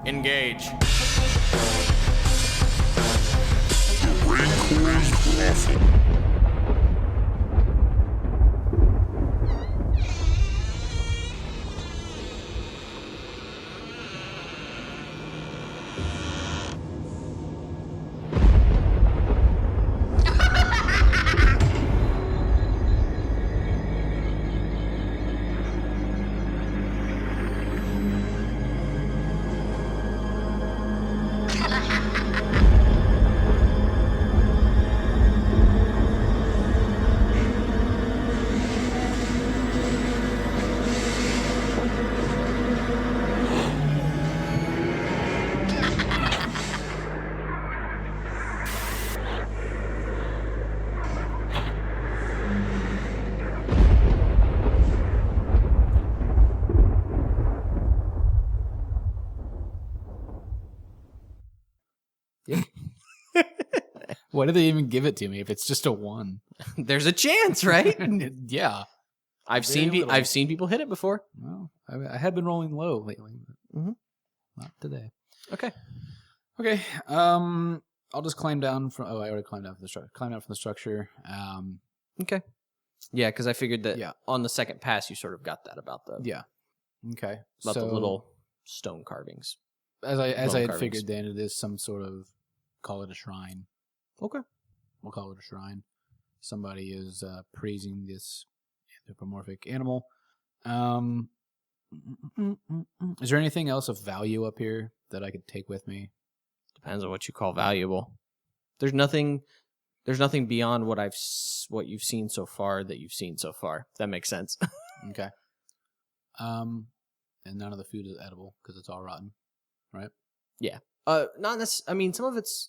Engage. Why do they even give it to me if it's just a 1? There's a chance, right? Yeah. I've seen people hit it before. Well, I have been rolling low lately, but not today. Okay. Okay. I'll just climb down from. Oh, I already climbed down from the structure. Climb down from the structure. Okay. Yeah, because I figured that on the second pass you sort of got that about the Okay. about the little stone carvings. As I had figured, then it is some sort of, call it a shrine. Okay. We'll call it a shrine. Somebody is praising this anthropomorphic animal. Is there anything else of value up here that I could take with me? Depends on what you call valuable. There's nothing beyond what you've seen so far that you've seen so far. If that makes sense. Okay. And none of the food is edible because it's all rotten, right? Yeah. Not necessarily. I mean, some of it's.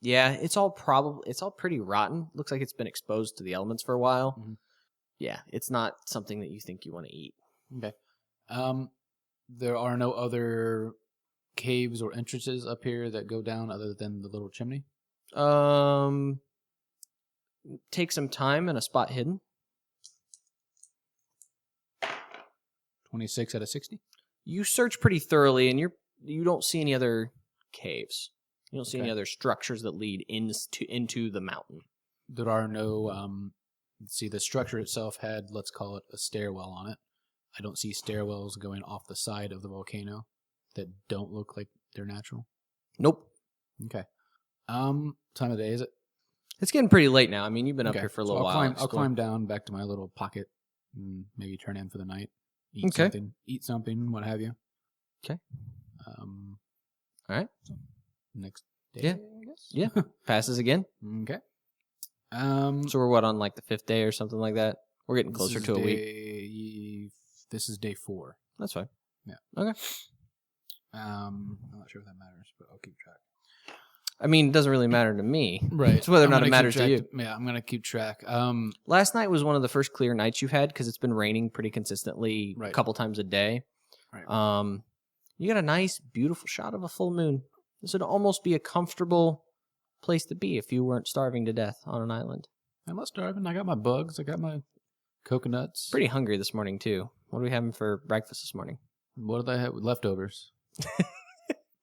Yeah, it's all pretty rotten. Looks like it's been exposed to the elements for a while. Mm-hmm. Yeah, it's not something that you think you want to eat. Okay. There are no other caves or entrances up here that go down other than the little chimney? Take some time and a spot hidden. 26 out of 60. You search pretty thoroughly, and you don't see any other caves. You don't see any other structures that lead into the mountain. There are no, see, the structure itself had, let's call it, a stairwell on it. I don't see stairwells going off the side of the volcano that don't look like they're natural. Nope. Okay. Time of day is it? It's getting pretty late now. I mean, you've been up here for a little while. I'll climb down back to my little pocket and maybe turn in for the night. Eat something, what have you. Okay. All right. Next day, yeah. I guess? Yeah. Passes again. Okay. So we're what, on like the 5th day or something like that? We're getting closer to a week. This is day 4. That's fine. Yeah. Okay. I'm not sure if that matters, but I'll keep track. I mean, it doesn't really matter to me. Right. It's whether or not it matters to you. I'm going to keep track. Last night was one of the first clear nights you've had because it's been raining pretty consistently a couple times a day. Right. You got a nice, beautiful shot of a full moon. This would almost be a comfortable place to be if you weren't starving to death on an island. I'm not starving. I got my bugs. I got my coconuts. Pretty hungry this morning, too. What are we having for breakfast this morning? What did I have? Leftovers.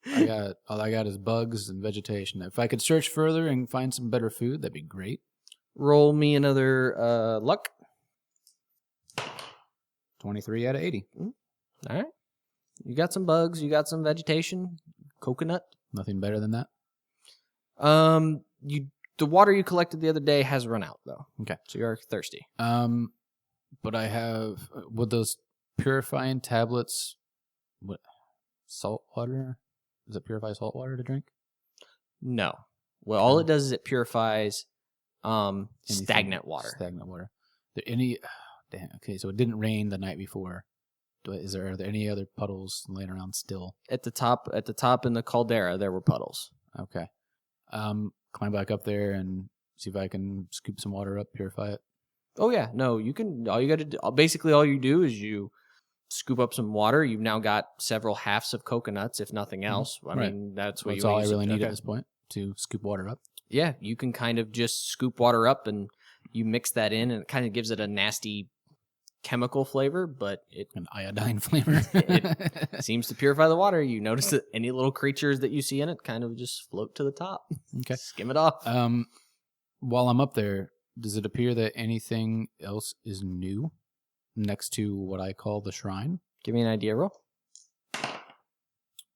All I got is bugs and vegetation. If I could search further and find some better food, that'd be great. Roll me another luck. 23 out of 80. All right. You got some bugs. You got some vegetation. Coconut. Nothing better than that? The water you collected the other day has run out, though. Okay. So you're thirsty. But I have, with those purifying tablets, what, salt water? Does it purify salt water to drink? No. Well, all it does is it purifies stagnant water. Stagnant water. Okay, so it didn't rain the night before. Are there any other puddles laying around still? At the top in the caldera, there were puddles. Okay. Climb back up there and see if I can scoop some water up, purify it. Oh yeah, no, you can. All you got to do, basically, all you do is you scoop up some water. You've now got several halves of coconuts, if nothing else. I mean, that's what all I really need at this point to scoop water up. Yeah, you can kind of just scoop water up and you mix that in, and it kind of gives it a nasty chemical flavor, but it An iodine flavor. it seems to purify the water. You notice that any little creatures that you see in it kind of just float to the top. Okay. Skim it off. While I'm up there, does it appear that anything else is new next to what I call the shrine? Give me an idea roll.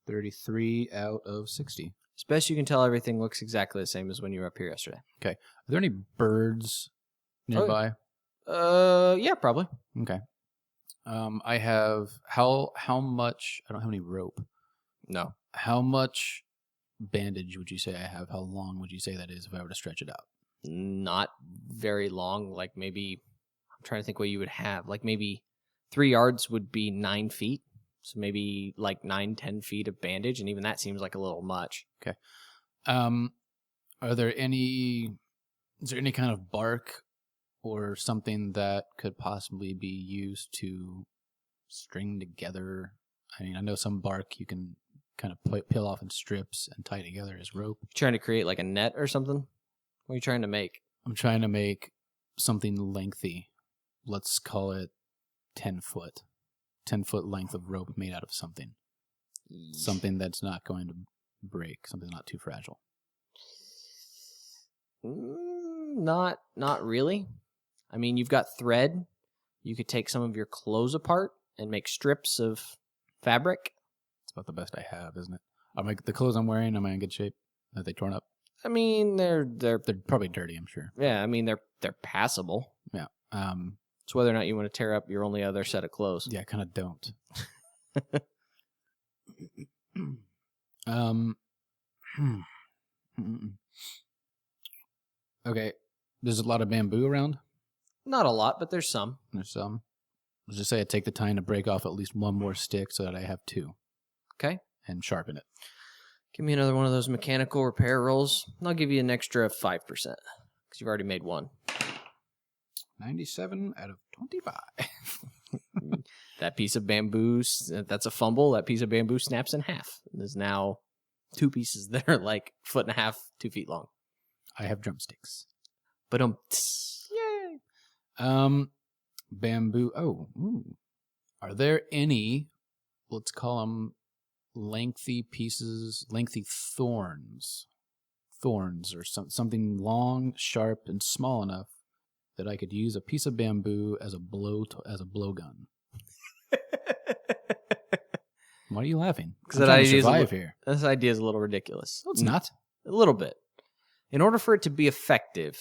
33 out of 60. As best you can tell, everything looks exactly the same as when you were up here yesterday. Okay. Are there any birds nearby? Yeah, probably. Okay. I have how much? I don't have any rope. No. How much bandage would you say I have? How long would you say that is if I were to stretch it out? Not very long. Like maybe, I'm trying to think what you would have. Like maybe 3 yards would be 9 feet. So maybe like 9-10 feet of bandage, and even that seems like a little much. Okay. Is there any kind of bark or something that could possibly be used to string together? I mean, I know some bark you can kind of peel off in strips and tie together as rope. Trying to create like a net or something? What are you trying to make? I'm trying to make something lengthy. Let's call it 10 foot. 10-foot length of rope made out of something. Something that's not going to break. Something not too fragile. Not really. I mean, you've got thread. You could take some of your clothes apart and make strips of fabric. It's about the best I have, isn't it? The clothes I'm wearing, am I in good shape? Are they torn up? I mean, they're probably dirty, I'm sure. Yeah, I mean, they're passable. Yeah. It's whether or not you want to tear up your only other set of clothes. Yeah, I kind of don't. Okay. There's a lot of bamboo around? Not a lot, but there's some. There's some. Let's just say I take the time to break off at least one more stick so that I have 2. Okay. And sharpen it. Give me another one of those mechanical repair rolls, and I'll give you an extra 5%, because you've already made one. 97 out of 25. That piece of bamboo, that's a fumble. That piece of bamboo snaps in half. There's now 2 pieces that are like 1.5 feet, 2 feet long. I have drumsticks. But yay! Bamboo. Oh, ooh. Are there any, let's call them lengthy pieces, lengthy thorns? Thorns or something long, sharp, and small enough that I could use a piece of bamboo as a blowgun. Why are you laughing? Because this idea is a little ridiculous. No, it's not. A little bit. In order for it to be effective,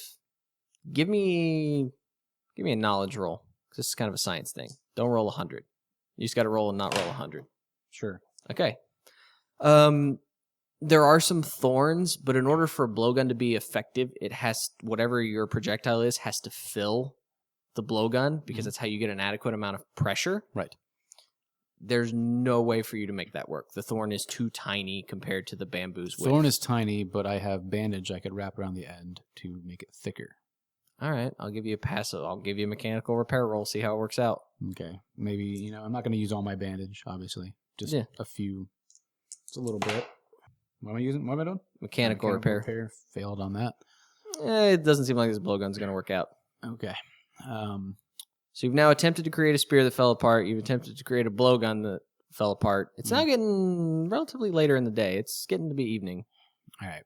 give me a knowledge roll. This is kind of a science thing. Don't roll 100. You just got to roll and not roll 100. Sure. Okay. There are some thorns, but in order for a blowgun to be effective, it has, whatever your projectile is, has to fill the blowgun, because that's how you get an adequate amount of pressure. Right. There's no way for you to make that work. The thorn is too tiny compared to the bamboo's width. Thorn is tiny, but I have bandage I could wrap around the end to make it thicker. All right, I'll give you a pass. I'll give you a mechanical repair roll, see how it works out. Okay. Maybe, I'm not going to use all my bandage, obviously. Just a few. It's a little bit. What am I using? What am I doing? Mechanical repair. Failed on that. It doesn't seem like this blowgun's going to work out. Okay. So you've now attempted to create a spear that fell apart. You've attempted to create a blowgun that fell apart. It's now getting relatively later in the day. It's getting to be evening. All right.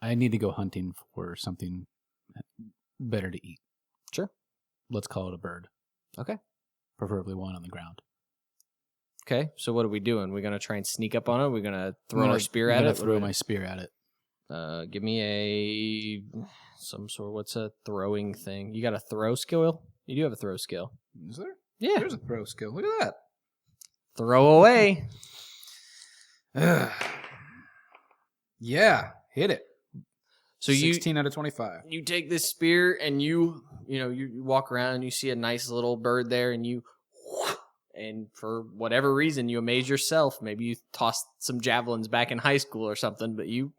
I need to go hunting for something better to eat. Sure. Let's call it a bird. Okay. Preferably one on the ground. Okay, so what are we doing? We're going to try and sneak up on it? We're going to throw our spear at it? I'm going to throw my spear at it. Give me what's a throwing thing? You got a throw skill? You do have a throw skill. Is there? Yeah. There's a throw skill. Look at that. Throw away. Yeah, hit it. So 16 out of 25. You take this spear and you walk around and you see a nice little bird there and for whatever reason you amaze yourself. Maybe you tossed some javelins back in high school or something, but you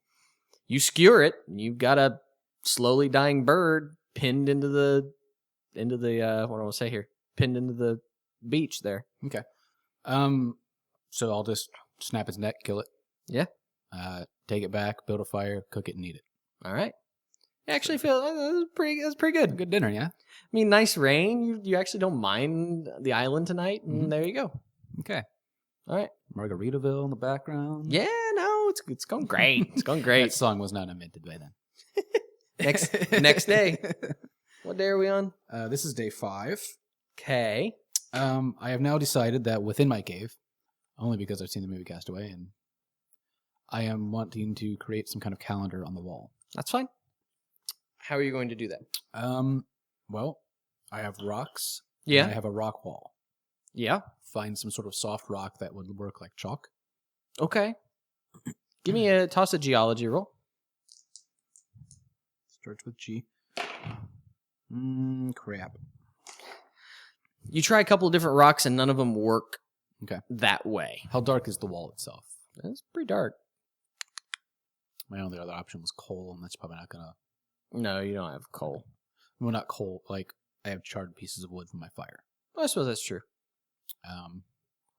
skewer it and you've got a slowly dying bird pinned into the what do I want to say here? Pinned into the beach there. Okay. So I'll just snap its neck, kill it. Yeah. Take it back, build a fire, cook it, and eat it. All right. I actually feel that's pretty good. Good dinner, yeah? I mean, nice rain. You actually don't mind the island tonight, and there you go. Okay. All right. Margaritaville in the background. Yeah, no, it's going great. It's going great. That song was not invented by then. Next day. What day are we on? This is day 5. Okay. I have now decided that within my cave, only because I've seen the movie Castaway, and I am wanting to create some kind of calendar on the wall. That's fine. How are you going to do that? Well, I have rocks. Yeah. And I have a rock wall. Yeah. Find some sort of soft rock that would work like chalk. Okay. Give me toss a geology roll. Starts with G. Crap. You try a couple of different rocks and none of them work that way. How dark is the wall itself? It's pretty dark. My only other option was coal, and that's probably not going to... No, you don't have coal. Well, not coal. Like, I have charred pieces of wood from my fire. Well, I suppose that's true.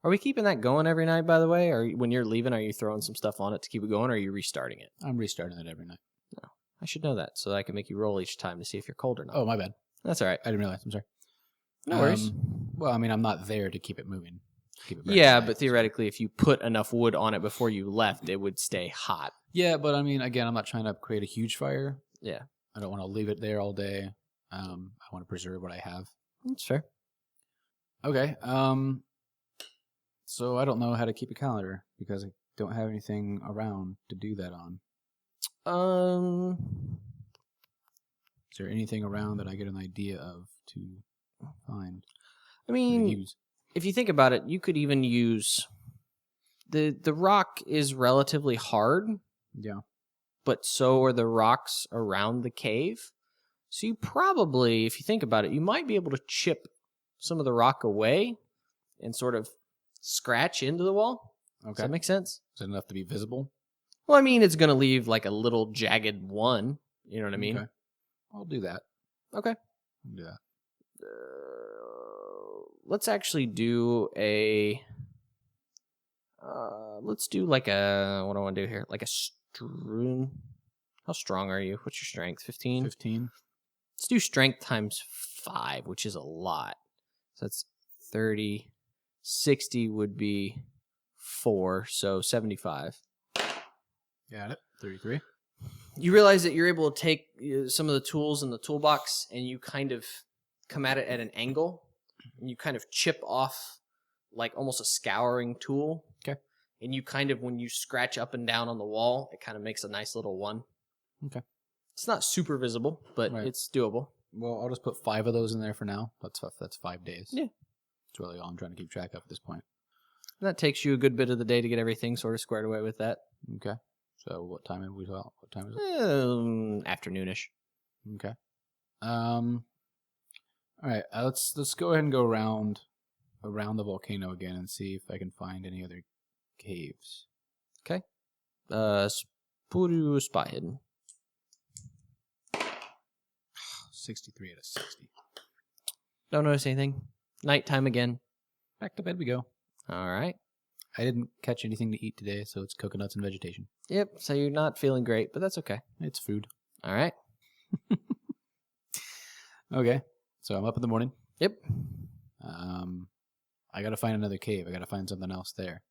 Are we keeping that going every night, by the way? Or when you're leaving, are you throwing some stuff on it to keep it going, or are you restarting it? I'm restarting it every night. No. I should know that so that I can make you roll each time to see if you're cold or not. Oh, my bad. That's all right. I didn't realize. I'm sorry. No worries. Well, I mean, I'm not there to keep it moving. Keep it yeah, but theoretically, if you put enough wood on it before you left, it would stay hot. Yeah, but I mean, again, I'm not trying to create a huge fire. Yeah. I don't want to leave it there all day. I want to preserve what I have. That's fair. Okay. So I don't know how to keep a calendar because I don't have anything around to do that on. Is there anything around that I get an idea of to find? I mean, if you think about it, you could even use the rock is relatively hard. Yeah. But so are the rocks around the cave. So you probably, if you think about it, you might be able to chip some of the rock away and sort of scratch into the wall. Okay. Does that make sense? Is it enough to be visible? Well, I mean, it's going to leave like a little jagged one. You know what I mean? Okay. I'll do that. Okay. I'll do that. Let's actually do a... let's do like a... What do I want to do here? Like a strewn... How strong are you? What's your strength? 15? 15. Let's do strength times 5, which is a lot. So that's 30. 60 would be 4, so 75. Got it. 33. You realize that you're able to take some of the tools in the toolbox and you kind of come at it at an angle. And you kind of chip off like almost a scouring tool. Okay. And you kind of, when you scratch up and down on the wall, it kind of makes a nice little one. Okay. It's not super visible, but it's doable. Well, I'll just put 5 of those in there for now. That's 5 days. Yeah. That's really all I'm trying to keep track of at this point. And that takes you a good bit of the day to get everything sort of squared away with that. Okay. So what time have we got? What time is it? Afternoonish. Okay. All right. Let's go ahead and go around the volcano again and see if I can find any other caves. Okay. Spuru spot hidden. 63 out of 60. Don't notice anything. Nighttime again. Back to bed we go. All right. I didn't catch anything to eat today, so it's coconuts and vegetation. Yep. So you're not feeling great, but that's okay. It's food. All right. Okay. So I'm up in the morning. Yep. I got to find another cave. I got to find something else there.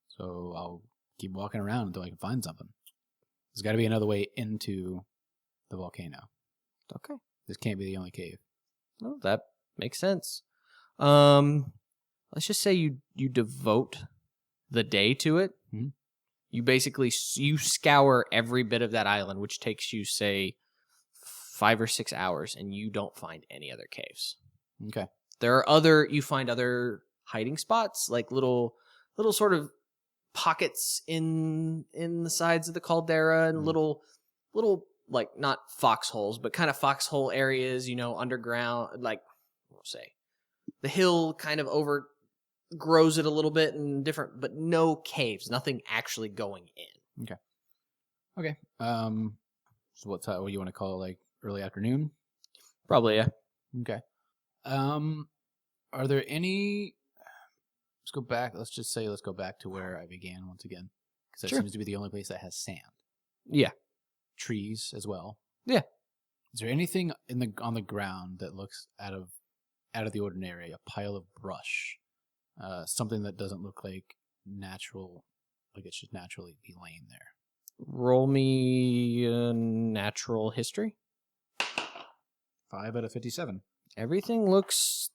So I'll keep walking around until I can find something. There's got to be another way into the volcano. Okay. This can't be the only cave. Well, that makes sense. Let's just say you devote the day to it. Mm-hmm. You basically scour every bit of that island, which takes you, say, 5 or 6 hours, and you don't find any other caves. Okay. You find other hiding spots, like little sort of pockets in the sides of the caldera, and little like not foxholes, but kind of foxhole areas, underground, like we'll say the hill kind of overgrows it a little bit and different, but no caves, nothing actually going in. Okay. So what do you want to call it, like early afternoon? Probably, yeah. Okay. Are there any... Let's go back to where I began once again. Because that seems to be the only place that has sand. Yeah. Trees as well. Yeah. Is there anything on the ground that looks out of the ordinary? A pile of brush, something that doesn't look like natural, like it should naturally be laying there. Roll me natural history. 5 out of 57. Everything looks...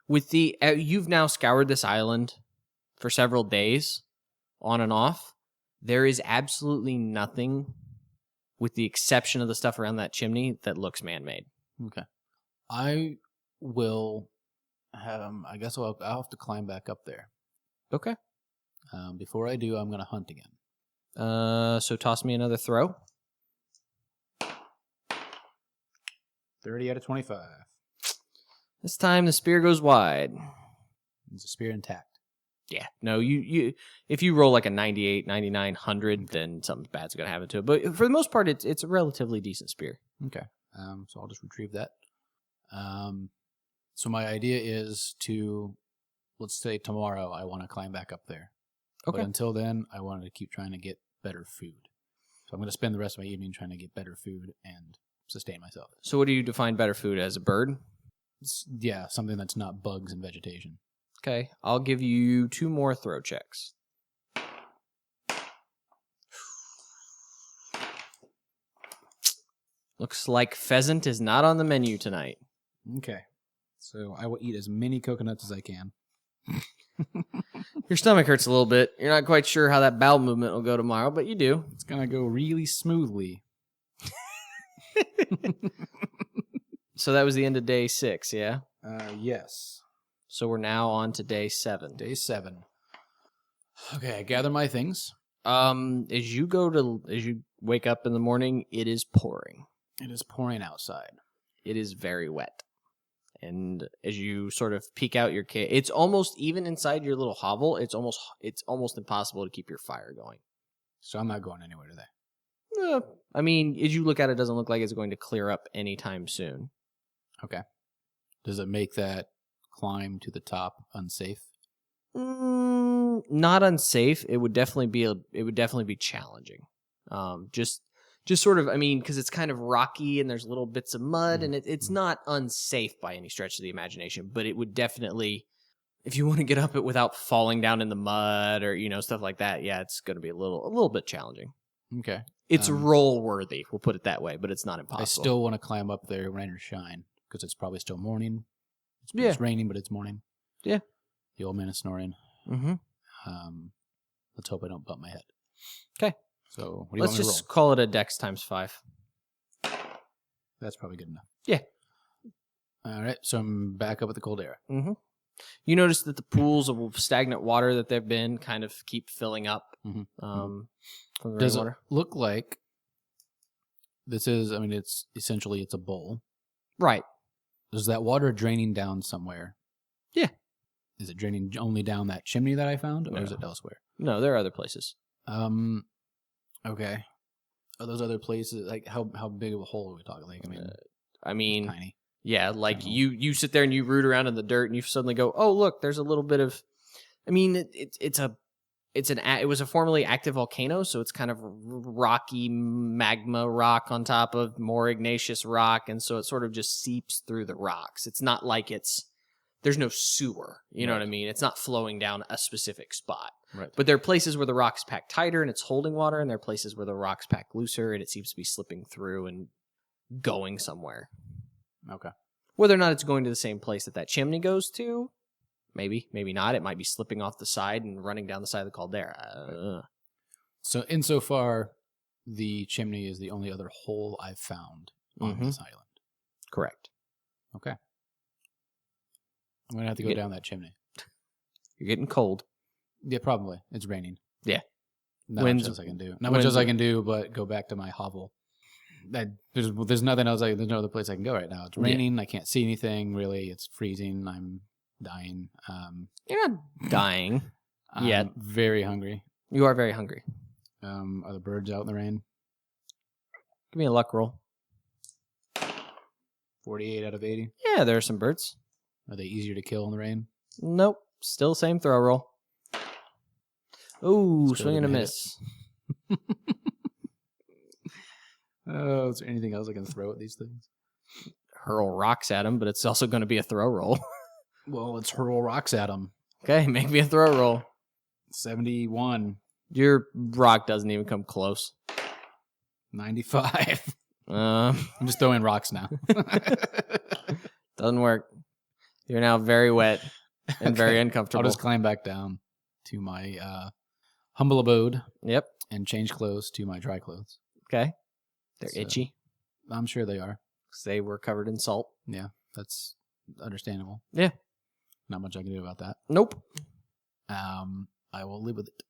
With the... you've now scoured this island for several days, on and off. There is absolutely nothing, with the exception of the stuff around that chimney, that looks man-made. Okay. I will... I guess I'll have to climb back up there. Okay. Before I do, I'm going to hunt again. So toss me another throw. 30 out of 25. This time the spear goes wide. Is the spear intact? Yeah. No, you if you roll like a 98, 99, 100, then something bad's going to happen to it. But for the most part, it's a relatively decent spear. Okay. So I'll just retrieve that. So my idea is to, let's say tomorrow, I want to climb back up there. Okay. But until then, I wanted to keep trying to get better food. So I'm going to spend the rest of my evening trying to get better food and sustain myself. So what do you define better food as? A bird? Yeah, something that's not bugs and vegetation. Okay. I'll give you 2 more throw checks. Looks like pheasant is not on the menu tonight. Okay. So I will eat as many coconuts as I can. Your stomach hurts a little bit. You're not quite sure how that bowel movement will go tomorrow, but you do. It's going to go really smoothly. So that was the end of day 6, yeah? Yes. So we're now on to day 7. Day 7. Okay, I gather my things. As you wake up in the morning, it is pouring. It is pouring outside. It is very wet. And as you sort of peek out your cave, it's almost, even inside your little hovel, it's almost impossible to keep your fire going. So I'm not going anywhere today. I mean, as you look at it, it doesn't look like it's going to clear up anytime soon. Okay. Does it make that climb to the top unsafe? Not unsafe. It would definitely be challenging. Just sort of, I mean, because it's kind of rocky and there's little bits of mud, and it's not unsafe by any stretch of the imagination, but it would definitely, if you want to get up it without falling down in the mud or, stuff like that, yeah, it's going to be a little bit challenging. Okay. It's roll worthy, we'll put it that way, but it's not impossible. I still want to climb up there, rain or shine, because it's probably still morning. Yeah. It's raining, but it's morning. Yeah. The old man is snoring. Mm-hmm. Let's hope I don't bump my head. Okay. So what do you Let's want me to just call it a dex times 5. That's probably good enough. Yeah. All right. So I'm back up at the caldera. Mm-hmm. You notice that the pools of stagnant water that they've been kind of keep filling up from the rainwater. It look like this is, I mean, it's essentially a bowl. Right. Is that water draining down somewhere? Yeah. Is it draining only down that chimney that I found, or No. is it elsewhere? No, there are other places. Okay. Are those other places, like, how big of a hole are we talking? Like, I mean, tiny. Yeah, like you sit there and you root around in the dirt and you suddenly go, oh, look, there's a little bit of, I mean, it was a formerly active volcano, so it's kind of rocky magma rock on top of more igneous rock, and so it sort of just seeps through the rocks. It's not like there's no sewer, you know what I mean? It's not flowing down a specific spot. Right. But there are places where the rock's packed tighter and it's holding water, and there are places where the rock's packed looser and it seems to be slipping through and going somewhere. Okay. Whether or not it's going to the same place that chimney goes to, maybe not. It might be slipping off the side and running down the side of the caldera. So insofar, the chimney is the only other hole I've found on this island. Correct. Okay. I'm going to have to go down that chimney. You're getting cold. Yeah, probably. It's raining. Yeah. Not much else I can do. Not much else I can do but go back to my hovel. There's nothing else. There's no other place I can go right now. It's raining. I can't see anything really. It's freezing. I'm dying. You're not dying yet. I'm very hungry. You are very hungry. Are the birds out in the rain? Give me a luck roll. 48 out of 80. Yeah, there are some birds. Are they easier to kill in the rain? Nope. Still same throw roll. Ooh, swing and a miss. Oh, is there anything else I can throw at these things? Hurl rocks at him, but it's also going to be a throw roll. Well, let's hurl rocks at them. Okay, make me a throw roll. 71. Your rock doesn't even come close. 95. Um, I'm just throwing rocks now. Doesn't work. You're now very wet and very uncomfortable. I'll just climb back down to my humble abode. Yep. And change clothes to my dry clothes. Okay. They're So, itchy. I'm sure they are. 'Cause they were covered in salt. Yeah, that's understandable. Yeah. Not much I can do about that. Nope. I will live with it.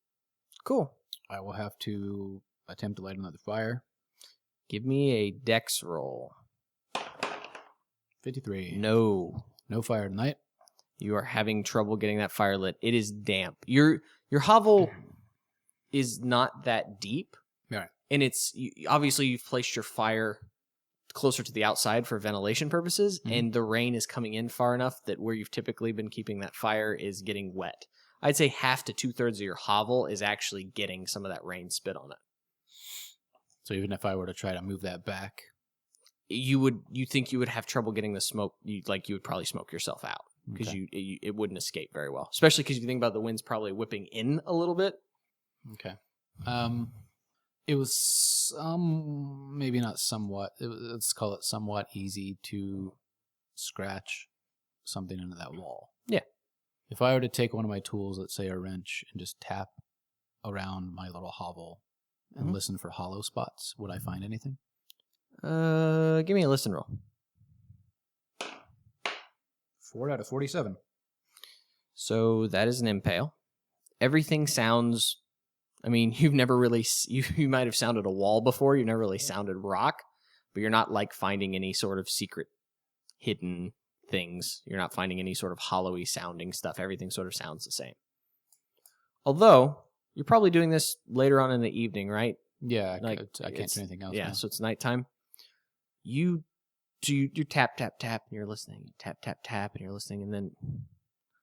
Cool. I will have to attempt to light another fire. Give me a dex roll. 53. No. No fire tonight. You are having trouble getting that fire lit. It is damp. Your hovel is not that deep. Right. And obviously you've placed your fire closer to the outside for ventilation purposes, and the rain is coming in far enough that where you've typically been keeping that fire is getting wet. I'd say half to 2/3 of your hovel is actually getting some of that rain spit on it. So even if I were to try to move that back, You think you would have trouble getting the smoke? You would probably smoke yourself out because Okay. it wouldn't escape very well. Especially because you think about the wind's probably whipping in a little bit. Okay. It was maybe not somewhat. Let's call it somewhat easy to scratch something into that wall. Yeah. If I were to take one of my tools, let's say a wrench, and just tap around my little hovel and listen for hollow spots, would I find anything? Give me a listen roll. 4 out of 47. So that is an impale. Everything sounds. I mean, you've never really. You might have sounded a wall before. You've never really sounded rock, but you're not like finding any sort of secret, hidden things. You're not finding any sort of hollowy sounding stuff. Everything sort of sounds the same. Although you're probably doing this later on in the evening, right? Yeah, Like, I can't do anything else. Yeah, now. so it's nighttime. You tap, tap, tap, and you're listening. Tap, tap, tap, and you're listening. And then,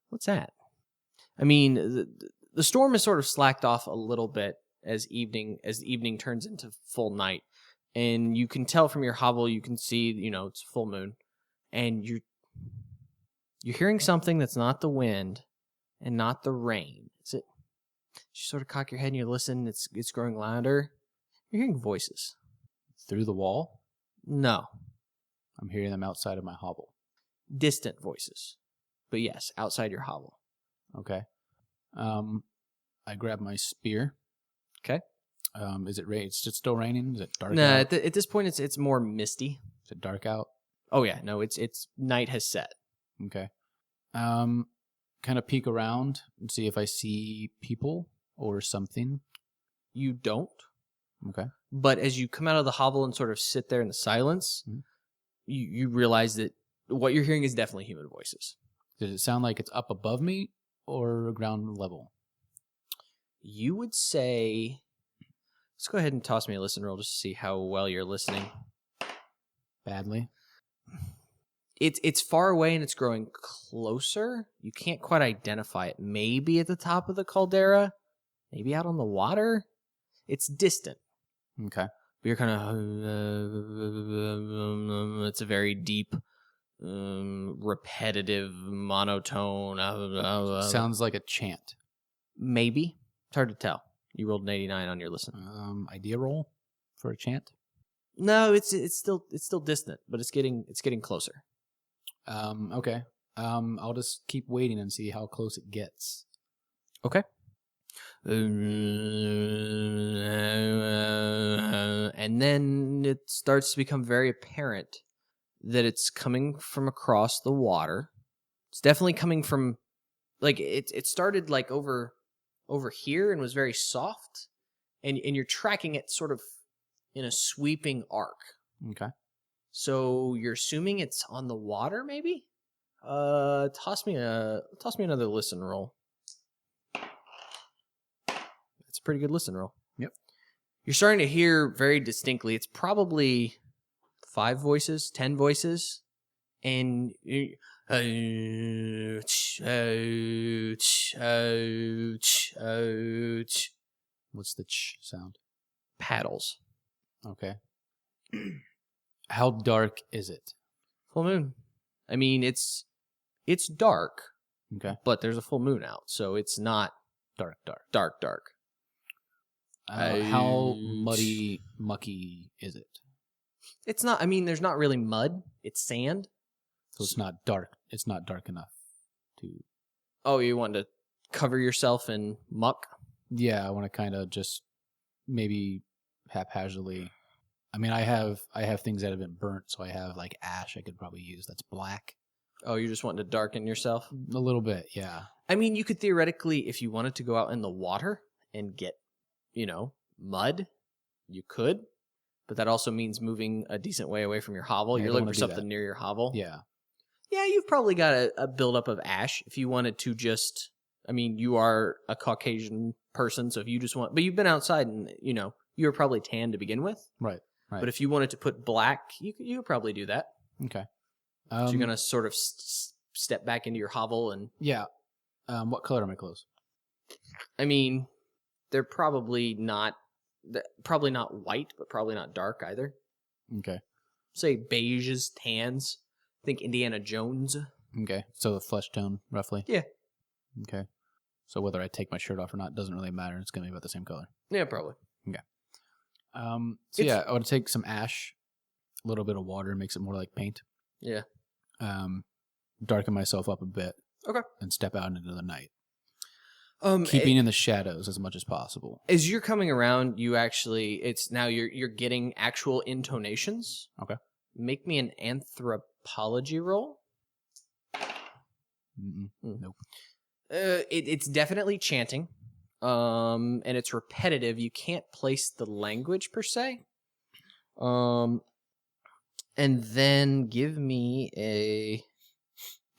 what's that? I mean, the storm has sort of slacked off a little bit as the evening turns into full night. And you can tell from your hovel, you can see, it's full moon. And you're hearing something that's not the wind and not the rain. Is it? You sort of cock your head and you listen. It's growing louder. You're hearing voices. Through the wall? No. I'm hearing them outside of my hovel. Distant voices. But yes, outside your hovel. Okay. I grab my spear. Okay. Is it rain? It's just still raining? Is it dark No, out? at this point it's more misty. Is it dark out? Oh yeah, no, it's night has set. Okay. Kind of peek around and see if I see people or something. You don't. Okay. But as you come out of the hovel and sort of sit there in the silence, you realize that what you're hearing is definitely human voices. Does it sound like it's up above me or ground level? You would say, let's go ahead and toss me a listen roll just to see how well you're listening. Badly. It's far away and it's growing closer. You can't quite identify it. Maybe at the top of the caldera, maybe out on the water. It's distant. Okay. But you're kind of, it's a very deep, repetitive, monotone. Sounds like a chant. Maybe. It's hard to tell. You rolled an 89 on your listen. Idea roll for a chant? No, it's still distant, but it's getting closer. Okay. I'll just keep waiting and see how close it gets. Okay. And then it starts to become very apparent that it's coming from across the water. It's definitely coming from, like, it started like over here and was very soft, and you're tracking it sort of in a sweeping arc. Okay. So you're assuming it's on the water, maybe? Toss me another listen roll. It's a pretty good listen roll. Yep. You're starting to hear very distinctly. It's probably 5 voices, 10 voices, and What's the ch sound? paddles. Okay. How dark is it? Full moon. I mean, it's dark, Okay. but there's a full moon out, so it's not Dark. dark. How mucky is it? It's not. I mean, there's not really mud. It's sand. So it's not dark. It's not dark enough to. Oh, you want to cover yourself in muck? Yeah, I want to kind of just maybe haphazardly. I mean, I have things that have been burnt, so I have like ash I could probably use that's black. Oh, you're just wanting to darken yourself? A little bit, yeah. I mean, you could theoretically, if you wanted to go out in the water and get, mud, you could. But that also means moving a decent way away from your hovel. Yeah, You're I don't looking for wanna do something that. near your hovel. Yeah. Yeah, you've probably got a buildup of ash if you wanted to just. I mean, you are a Caucasian person, so if you just want. But you've been outside and, you were probably tan to begin with. Right. But if you wanted to put black, you could probably do that. Okay. So you're going to sort of step back into your hovel and. Yeah. What color are my clothes? I mean, they're probably not white, but probably not dark either. Okay. Say beiges, tans. Think Indiana Jones. Okay. So the flesh tone, roughly? Yeah. Okay. So whether I take my shirt off or not doesn't really matter. It's going to be about the same color. Yeah, probably. Okay. I would take some ash, a little bit of water, makes it more like paint. Yeah. Darken myself up a bit. Okay. And step out into the night. Keeping in the shadows as much as possible. As you're coming around, it's now you're getting actual intonations. Okay. Make me an anthropology roll. Nope. It's definitely chanting. And it's repetitive. You can't place the language per se. And then give me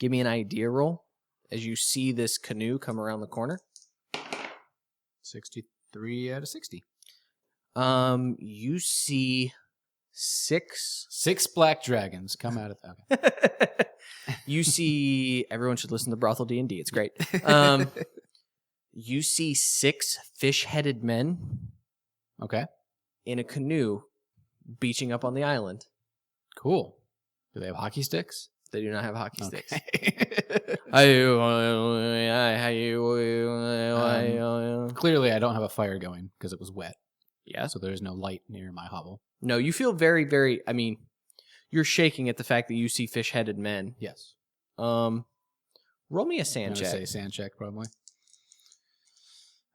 an idea roll as you see this canoe come around the corner. 63 out of 60. You see six black dragons come out of that. Okay. You see everyone should listen to Brothel D&D. It's great. You see 6 fish-headed men. Okay. In a canoe beaching up on the island. Cool. Do they have hockey sticks? They do not have hockey sticks. Clearly, I don't have a fire going because it was wet. Yeah. So there's no light near my hovel. No, you feel very, very, you're shaking at the fact that you see fish-headed men. Yes. Roll me a sand check. Say sand check, probably.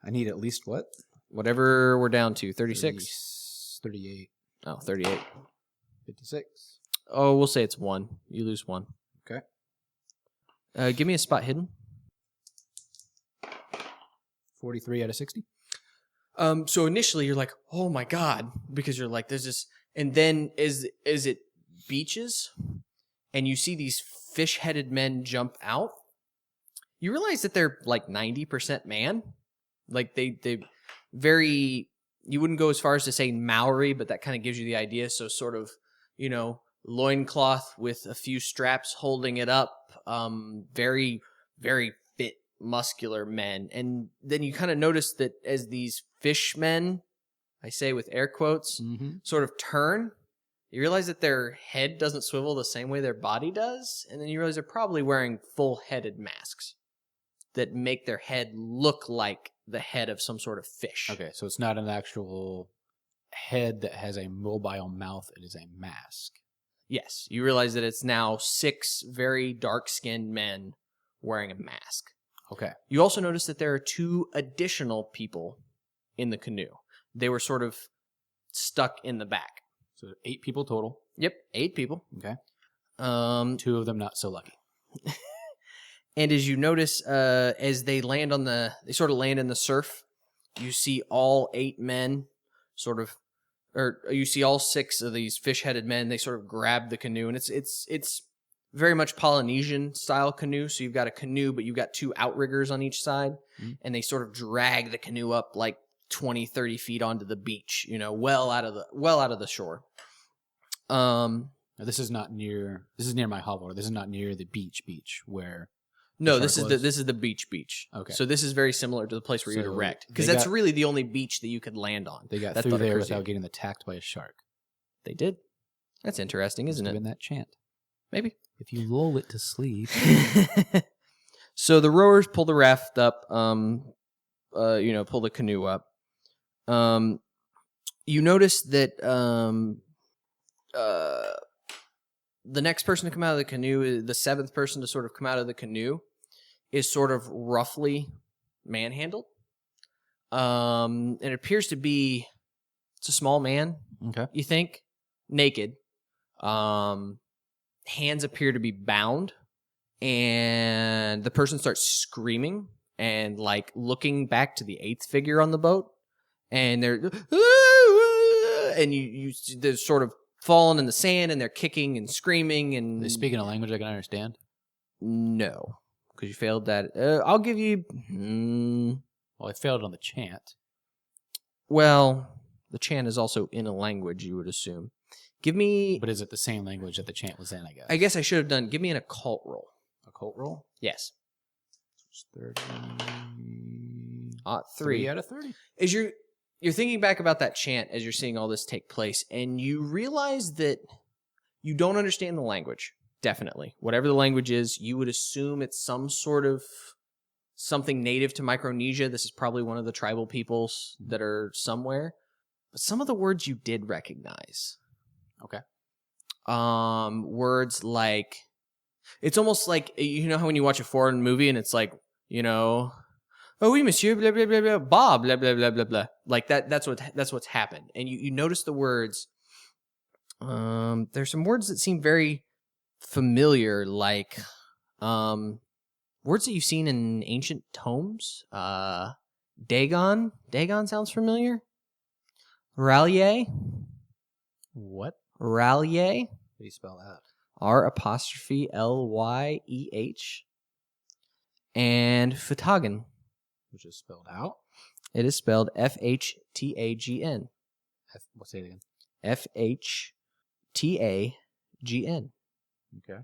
I need at least what? Whatever we're down to. 36? 38. Oh, 38. 56. Oh, we'll say it's 1. You lose 1. Okay. Give me a spot hidden. 43 out of 60. So initially you're like, oh my God, because you're like, there's this, and then is it beaches and you see these fish-headed men jump out. You realize that they're like 90% man. Like they very, you wouldn't go as far as to say Maori, but that kind of gives you the idea. So sort of, loincloth with a few straps holding it up. Very, very fit, muscular men. And then you kind of notice that as these fishmen, I say with air quotes, sort of turn, you realize that their head doesn't swivel the same way their body does. And then you realize they're probably wearing full-headed masks that make their head look like the head of some sort of fish. Okay, so it's not an actual head that has a mobile mouth. It is a mask. Yes, you realize that it's now 6 very dark-skinned men wearing a mask. Okay. You also notice that there are 2 additional people in the canoe. They were sort of stuck in the back. So 8 people total. Yep, 8 people. Okay. 2 of them not so lucky. And as you notice, as they sort of land in the surf, you see all 8 men you see all 6 of these fish-headed men. They sort of grab the canoe, and it's very much Polynesian style canoe. So you've got a canoe, but you've got 2 outriggers on each side, and they sort of drag the canoe up like 20, 30 feet onto the beach. Well out of the shore. Now, this is near my hovel. This is not near the beach where. No, this is the beach. Okay. So this is very similar to the place where you'd erect. Because really the only beach that you could land on. They got through there without getting attacked by a shark. They did. That's interesting, isn't it? In that chant. Maybe. If you lull it to sleep. So the rowers pull the raft up, pull the canoe up. You notice that the next person to come out of the canoe, the seventh person to sort of come out of the canoe, is sort of roughly manhandled. And it appears to be, it's a small man, you think, naked. Hands appear to be bound, and the person starts screaming and like looking back to the eighth figure on the boat, and they're they're sort of falling in the sand, and they're kicking and screaming. And they speak in a language I can understand? No, because you failed that. I'll give you. Well, I failed on the chant. Well, the chant is also in a language, you would assume. Give me... But is it the same language that the chant was in, I guess? I guess I should have done... Give me an occult roll. Occult roll? Yes. 30... 3 out of 30. As you're thinking back about that chant as you're seeing all this take place, and you realize that you don't understand the language. Definitely. Whatever the language is, you would assume it's some sort of... something native to Micronesia. This is probably one of the tribal peoples that are somewhere. But some of the words you did recognize. Okay. Words like, it's almost like, you know how when you watch a foreign movie and it's like, oh oui, monsieur, blah, blah, blah, blah, Bob, blah, blah, blah, blah, blah. Like that's what's happened. And you notice the words, there's some words that seem very familiar, like, words that you've seen in ancient tomes. Dagon. Dagon sounds familiar. Rallier. What? Rallier. How do you spell that? R''Lyeh. And Fhtagn. Which is spelled out? It is spelled F-H-T-A-G-N. What's it again? F-H-T-A-G-N. Okay.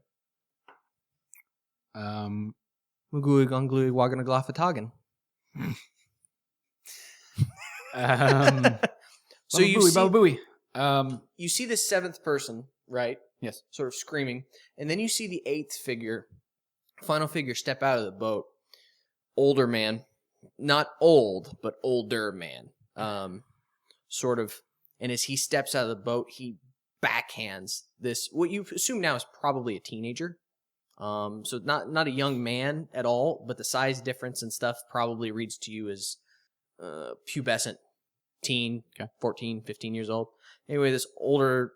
Magui Gonglu Waganagla Fhtagn. So you see the seventh person, right? Yes. Sort of screaming. And then you see the eighth figure, final figure, step out of the boat. Older man. Not old, but older man. Sort of. And as he steps out of the boat, he backhands this, what you assume now is probably a teenager. So not a young man at all, but the size difference and stuff probably reads to you as pubescent teen, 14, 15 years old. Anyway, this older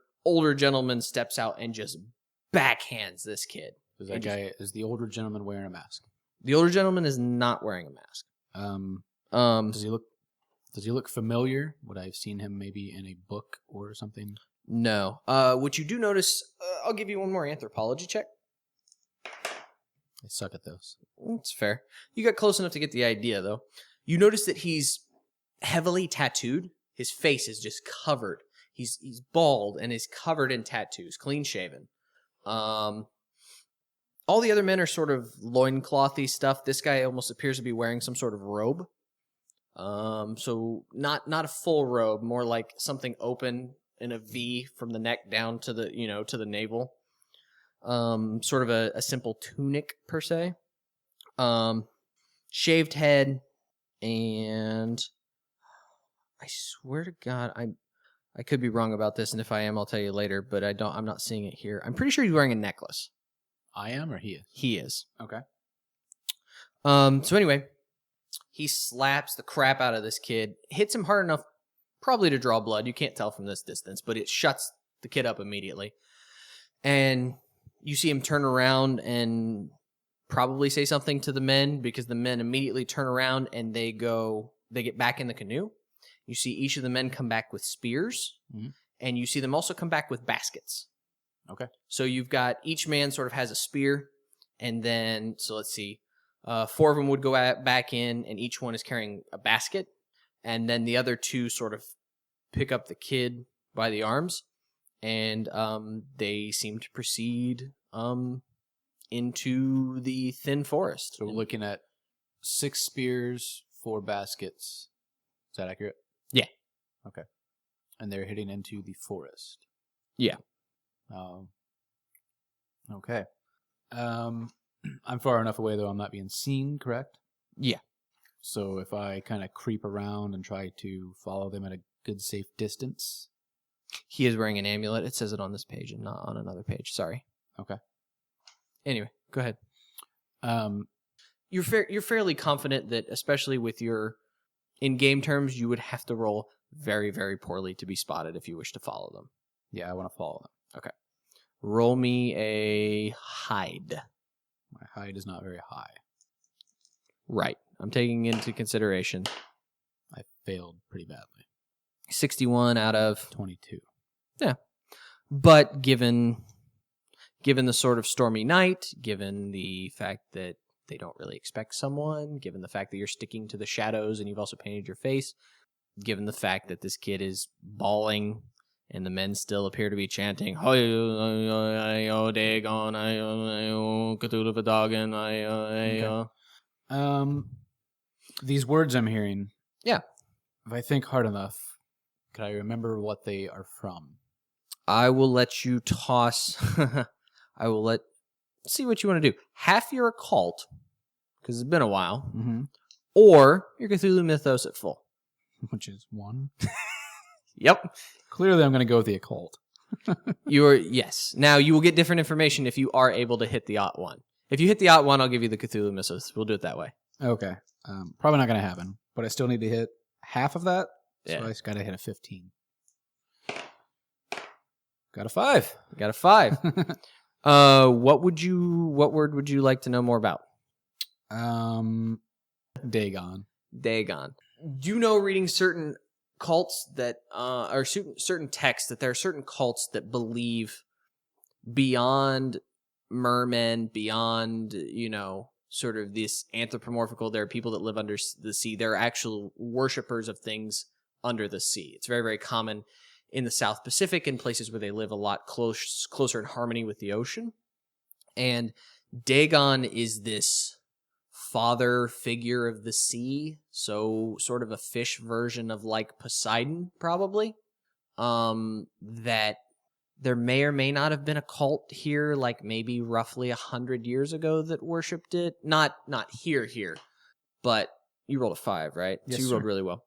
gentleman steps out and just backhands this kid. Is the older gentleman wearing a mask? The older gentleman is not wearing a mask. Does he look familiar? Would I have seen him maybe in a book or something? No. What you do notice, I'll give you one more anthropology check. I suck at those. It's fair. You got close enough to get the idea, though. You notice that he's heavily tattooed. His face is just covered. He's bald and is covered in tattoos, clean shaven. All the other men are sort of loinclothy stuff. This guy almost appears to be wearing some sort of robe. So not a full robe, more like something open in a V from the neck down to the to the navel. Sort of a simple tunic per se. Shaved head, and I swear to God, I could be wrong about this, and if I am, I'll tell you later. But I'm not seeing it here. I'm pretty sure he's wearing a necklace. I am, or he is? He is. Okay. So anyway, he slaps the crap out of this kid, hits him hard enough, probably to draw blood. You can't tell from this distance, but it shuts the kid up immediately. And you see him turn around and probably say something to the men, because the men immediately turn around and they get back in the canoe. You see each of the men come back with spears, and you see them also come back with baskets. Okay. So you've got each man sort of has a spear, and then, so let's see, 4 of them would go back in, and each one is carrying a basket, and then the other 2 sort of pick up the kid by the arms, and they seem to proceed into the thin forest. So we're looking at 6 spears, 4 baskets. Is that accurate? Yeah. Okay. And they're heading into the forest. Yeah. Okay. I'm far enough away, though. I'm not being seen, correct? Yeah. So if I kind of creep around and try to follow them at a good, safe distance. He is wearing an amulet. It says it on this page and not on another page. Sorry. Okay. Anyway, go ahead. Um, You're fairly confident that, especially with your in game terms, you would have to roll very, very poorly to be spotted if you wish to follow them. yeah, I want to follow them. Okay. Roll me a hide. My hide is not very high. Right. I'm taking into consideration I failed pretty badly. 61 out of 22. Yeah. But given the sort of stormy night, given the fact that they don't really expect someone, given the fact that you're sticking to the shadows and you've also painted your face, given the fact that this kid is bawling and the men still appear to be chanting, These words I'm hearing. Yeah. If I think hard enough, could I remember what they are from? I will let you toss. Let's see what you want to do. Half your occult, because it's been a while, or your Cthulhu mythos at full. Which is 1. Yep. Clearly, I'm going to go with the occult. Yes. Now, you will get different information if you are able to hit the OT 1. If you hit the OT 1, I'll give you the Cthulhu mythos. We'll do it that way. Okay. Probably not going to happen, but I still need to hit half of that. Yeah. So I just got to hit a 15. Got a 5. Got a 5. What word would you like to know more about? Dagon. Dagon. Do you know, reading certain cults that or certain texts, that there are certain cults that believe beyond mermen, beyond, sort of this anthropomorphical, there are people that live under the sea. There are actual worshippers of things under the sea. It's very, very common in the South Pacific, in places where they live a lot closer in harmony with the ocean. And Dagon is this father figure of the sea, so sort of a fish version of like Poseidon, probably. That there may or may not have been a cult here, like maybe roughly 100 years ago, that worshipped it. Not here, but you rolled a 5, right? Yes, so you rolled really well.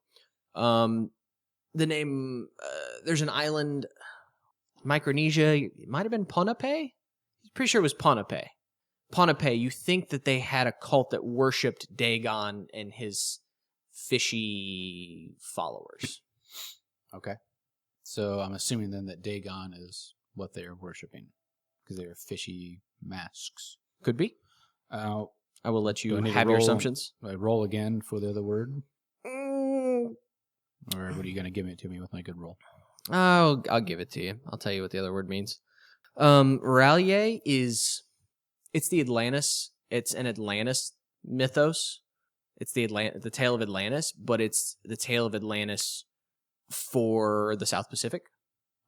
The name, there's an island, Micronesia. It might have been Ponape. Pretty sure it was Ponape. Ponape, you think that they had a cult that worshipped Dagon and his fishy followers. Okay. So I'm assuming then that Dagon is what they are worshiping, because they are fishy masks. Could be. I will let you Do I need to have your roll- assumptions. Do I roll again for the other word? Or what are you going to give it to me with my good roll? I'll give it to you. I'll tell you what the other word means. Rallier it's the Atlantis. It's an Atlantis mythos. It's the tale of Atlantis, but it's the tale of Atlantis for the South Pacific.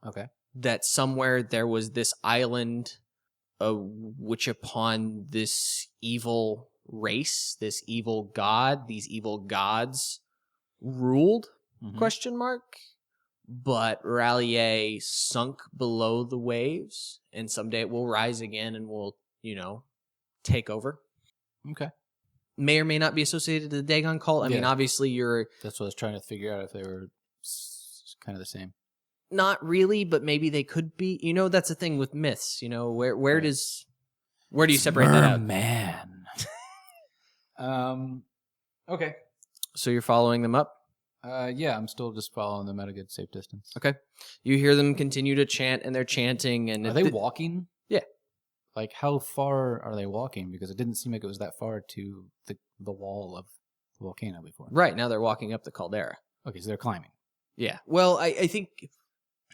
Okay. That somewhere there was this island, which upon this evil race, this evil god, these evil gods ruled, ? But Rallier sunk below the waves, and someday it will rise again and will, take over. Okay. May or may not be associated to the Dagon cult. I mean, obviously That's what I was trying to figure out, if they were kind of the same. Not really, but maybe they could be. That's the thing with myths. Where do you separate that out? Man. Okay. So you're following them up? Yeah, I'm still just following them at a good safe distance. Okay. You hear them continue to chant, and they're chanting. And are they walking? Yeah. Like, how far are they walking? Because it didn't seem like it was that far to the wall of the volcano before. Right, now they're walking up the caldera. Okay, so they're climbing. Yeah. Well, I think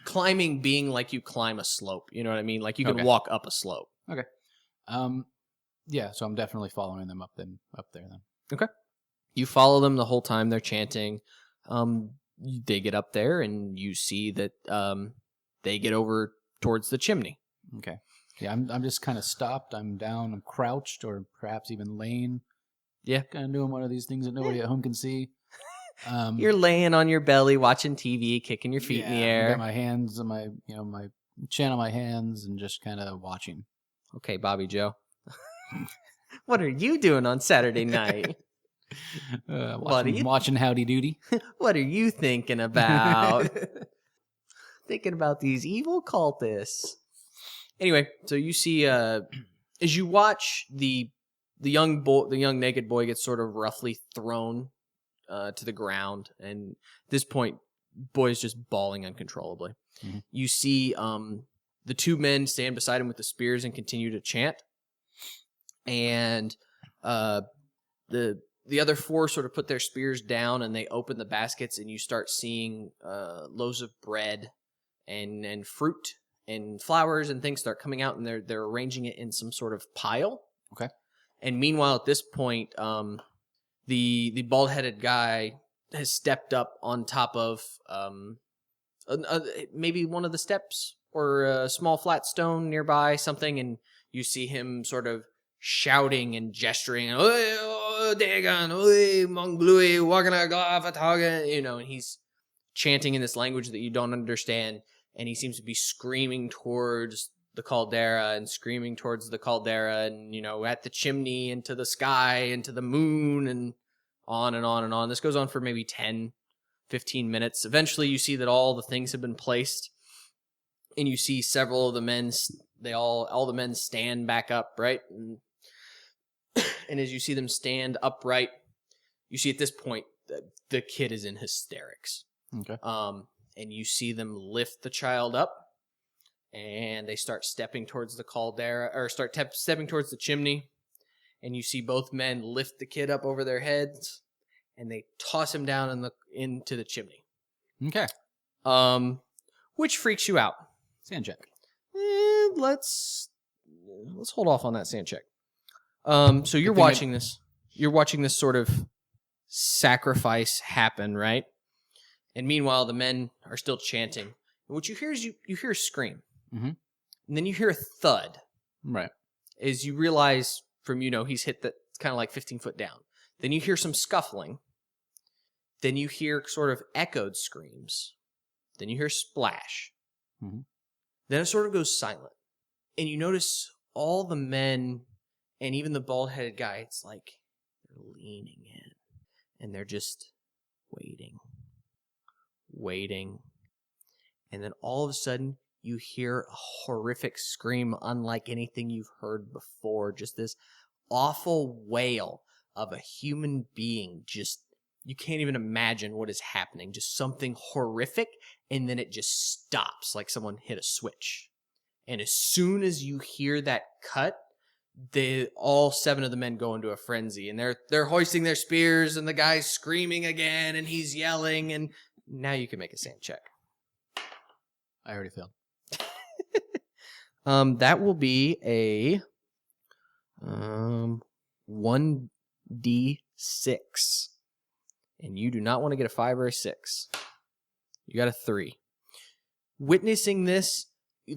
climbing being like you climb a slope. You know what I mean? Like you can walk up a slope. Okay. Yeah, so I'm definitely following them up there then. Okay. You follow them the whole time they're chanting. They get up there, and you see that they get over towards the chimney. Okay. Yeah, I'm just kind of stopped. I'm down. I'm crouched, or perhaps even laying. Yeah. Kind of doing one of these things that nobody at home can see. You're laying on your belly, watching TV, kicking your feet in the I air. got my hands on my Chin on my hands and just kind of watching. Okay, Bobby Joe. What are you doing on Saturday night? Watching Howdy Doody. What are you thinking about? Thinking about these evil cultists. Anyway, so you see, as you watch the young naked boy gets sort of roughly thrown to the ground, and at this point, boy's just bawling uncontrollably. Mm-hmm. You see the two men stand beside him with the spears and continue to chant, and the other four sort of put their spears down and they open the baskets, and you start seeing loaves of bread and fruit and flowers and things start coming out, and they're arranging it in some sort of pile. Okay. And meanwhile, at this point, the bald-headed guy has stepped up on top of maybe one of the steps or a small flat stone nearby, something, and you see him sort of shouting and gesturing, Dagon, Monglui, Wagana Glafataga, and he's chanting in this language that you don't understand, and he seems to be screaming towards the caldera and screaming towards the caldera and, at the chimney and to the sky and to the moon and on and on and on. This goes on for maybe 10, 15 minutes. Eventually you see that all the things have been placed, and you see several of the men, all the men stand back up, right? And as you see them stand upright, you see at this point the kid is in hysterics. Okay. And you see them lift the child up, and they start stepping towards the caldera, or stepping towards the chimney, and you see both men lift the kid up over their heads, and they toss him down into the chimney. Okay. Which freaks you out? Sand check. Let's hold off on that sand check. So you're watching this. You're watching this sort of sacrifice happen, right? And meanwhile, the men are still chanting. And what you hear is you hear a scream. Mm-hmm. And then you hear a thud. Right. As you realize from, he's hit that kind of like 15 foot down. Then you hear some scuffling. Then you hear sort of echoed screams. Then you hear splash. Mm-hmm. Then it sort of goes silent. And you notice all the men and even the bald-headed guy, it's like they're leaning in. And they're just waiting. And then all of a sudden, you hear a horrific scream unlike anything you've heard before. Just this awful wail of a human being. Just, you can't even imagine what is happening. Just something horrific, and then it just stops like someone hit a switch. And as soon as you hear that cut, all 7 of the men go into a frenzy, and they're hoisting their spears, and the guy's screaming again, and he's yelling, and now you can make a sand check. I already failed. That will be a 1d6, and you do not want to get a 5 or a 6. You got a 3. Witnessing this,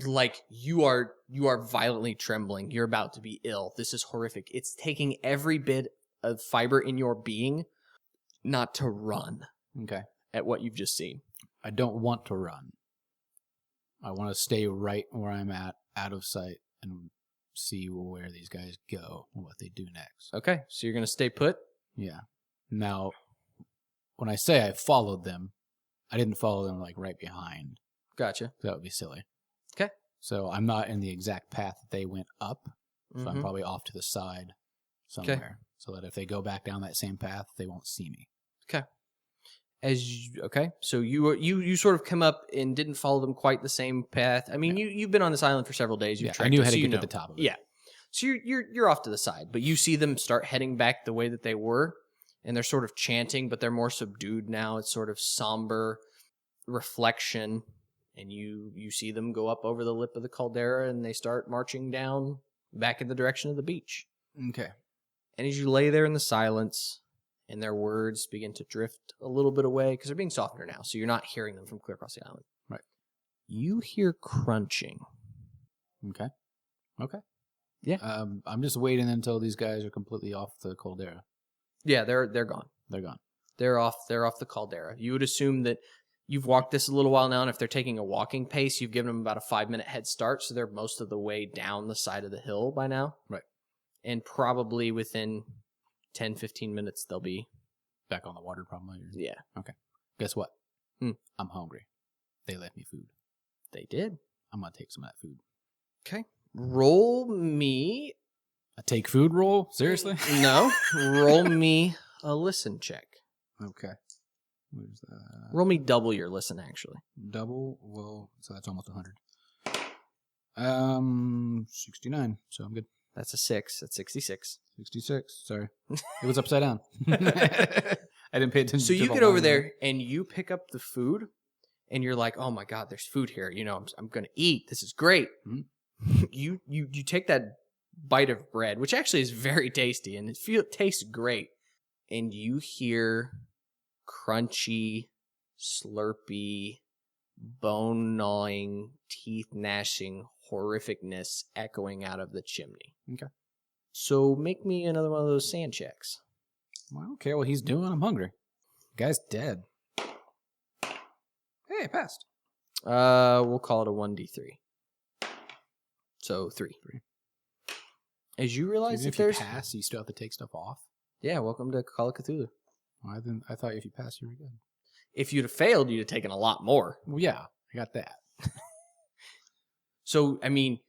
like you are violently trembling. You're about to be ill. This is horrific. It's taking every bit of fiber in your being not to run. Okay. At what you've just seen. I don't want to run. I want to stay right where I'm at, out of sight, and see where these guys go and what they do next. Okay, so you're going to stay put? Yeah. Now, when I say I followed them, I didn't follow them like right behind. Gotcha. That would be silly. Okay. So I'm not in the exact path that they went up, so I'm probably off to the side somewhere, so that if they go back down that same path, they won't see me. Okay. So you sort of come up and didn't follow them quite the same path. I mean, you've been on this island for several days. I knew how to get to the top of it. Yeah. So you're off to the side, but you see them start heading back the way that they were, and they're sort of chanting, but they're more subdued now. It's sort of somber reflection, and you see them go up over the lip of the caldera, and they start marching down back in the direction of the beach. Okay. And as you lay there in the silence, and their words begin to drift a little bit away, because they're being softer now, so you're not hearing them from clear across the island. Right. You hear crunching. Okay. Yeah. I'm just waiting until these guys are completely off the caldera. Yeah, they're gone. They're gone. They're off the caldera. You would assume that You've walked this a little while now, and if they're taking a walking pace, you've given them about a 5-minute head start, so they're most of the way down the side of the hill by now. Right. And probably within 10, 15 minutes, they'll be... Back on the water, probably. Yeah. Okay. Guess what? Hmm. I'm hungry. They left me food. They did. I'm going to take some of that food. Okay. Roll me... A take food roll? Seriously? No. Roll me a listen check. Okay. Where's that? Roll me double your listen, actually. Double? Well, so that's almost 100. 69. So I'm good. That's a 6. That's 66. 66. Sorry. It was upside down. I didn't pay attention. So you get over there and you pick up the food and you're like, oh my God, there's food here. You know, I'm going to eat. This is great. Mm-hmm. You take that bite of bread, which actually is very tasty and it tastes great. And you hear crunchy, slurpy, bone-gnawing, teeth-gnashing horrificness echoing out of the chimney. Okay. So make me another one of those sand checks. Well, I don't care what he's doing. I'm hungry. The guy's dead. Hey, I passed. We'll call it a 1d3. So 3. As you realize so that there's... If you pass, you still have to take stuff off? Yeah, welcome to Call of Cthulhu. Well, I thought if you passed, you were good. If you'd have failed, you'd have taken a lot more. Well, yeah, I got that. So, I mean,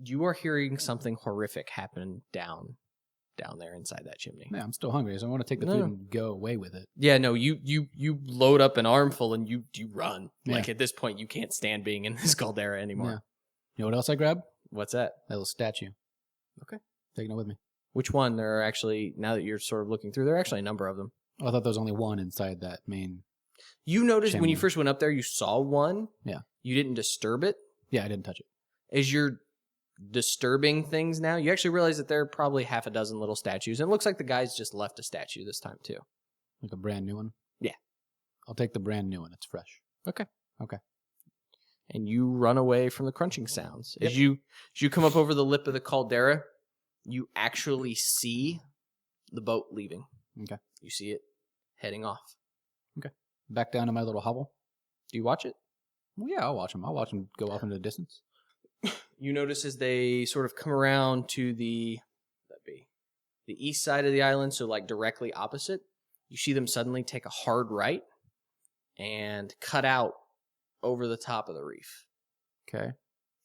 you are hearing something horrific happen down there inside that chimney. Yeah, I'm still hungry, so I want to take the food and go away with it. Yeah, no, you load up an armful and you run. Yeah. Like, at this point, you can't stand being in this caldera anymore. Yeah. You know what else I grabbed? What's that? That little statue. Okay. Taking it with me. Which one? There are actually, now that you're sort of looking through, there are actually a number of them. Oh, I thought there was only one inside that main... You noticed chimney. When you first went up there, you saw one. Yeah. You didn't disturb it. Yeah, I didn't touch it. As you're disturbing things now, you actually realize that there are probably half a dozen little statues. And it looks like the guy's just left a statue this time, too. Like a brand new one? Yeah. I'll take the brand new one. It's fresh. Okay. Okay. And you run away from the crunching sounds. Yep. As you come up over the lip of the caldera, you actually see the boat leaving. Okay. You see it heading off. Okay. Back down to my little hovel. Do you watch it? Well, yeah, I'll watch them. I'll watch them go off into the distance. You notice as they sort of come around to the east side of the island, so like directly opposite, you see them suddenly take a hard right and cut out over the top of the reef. Okay.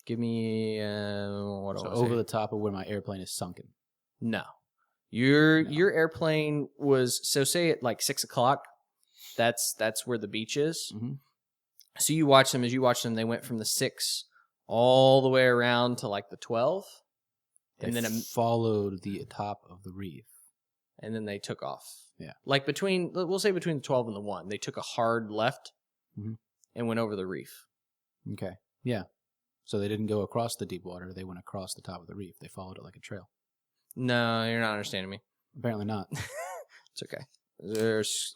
Give me what do I over say? the top of where my airplane is sunken. No. Your airplane was, so say at like 6 o'clock, that's where the beach is. Mm-hmm. So you watch them, they went from the 6 all the way around to like the 12. And then followed the top of the reef. And then they took off. Yeah. Like we'll say between the 12 and the 1, they took a hard left and went over the reef. Okay. Yeah. So they didn't go across the deep water. They went across the top of the reef. They followed it like a trail. No, you're not understanding me. Apparently not. It's okay. There's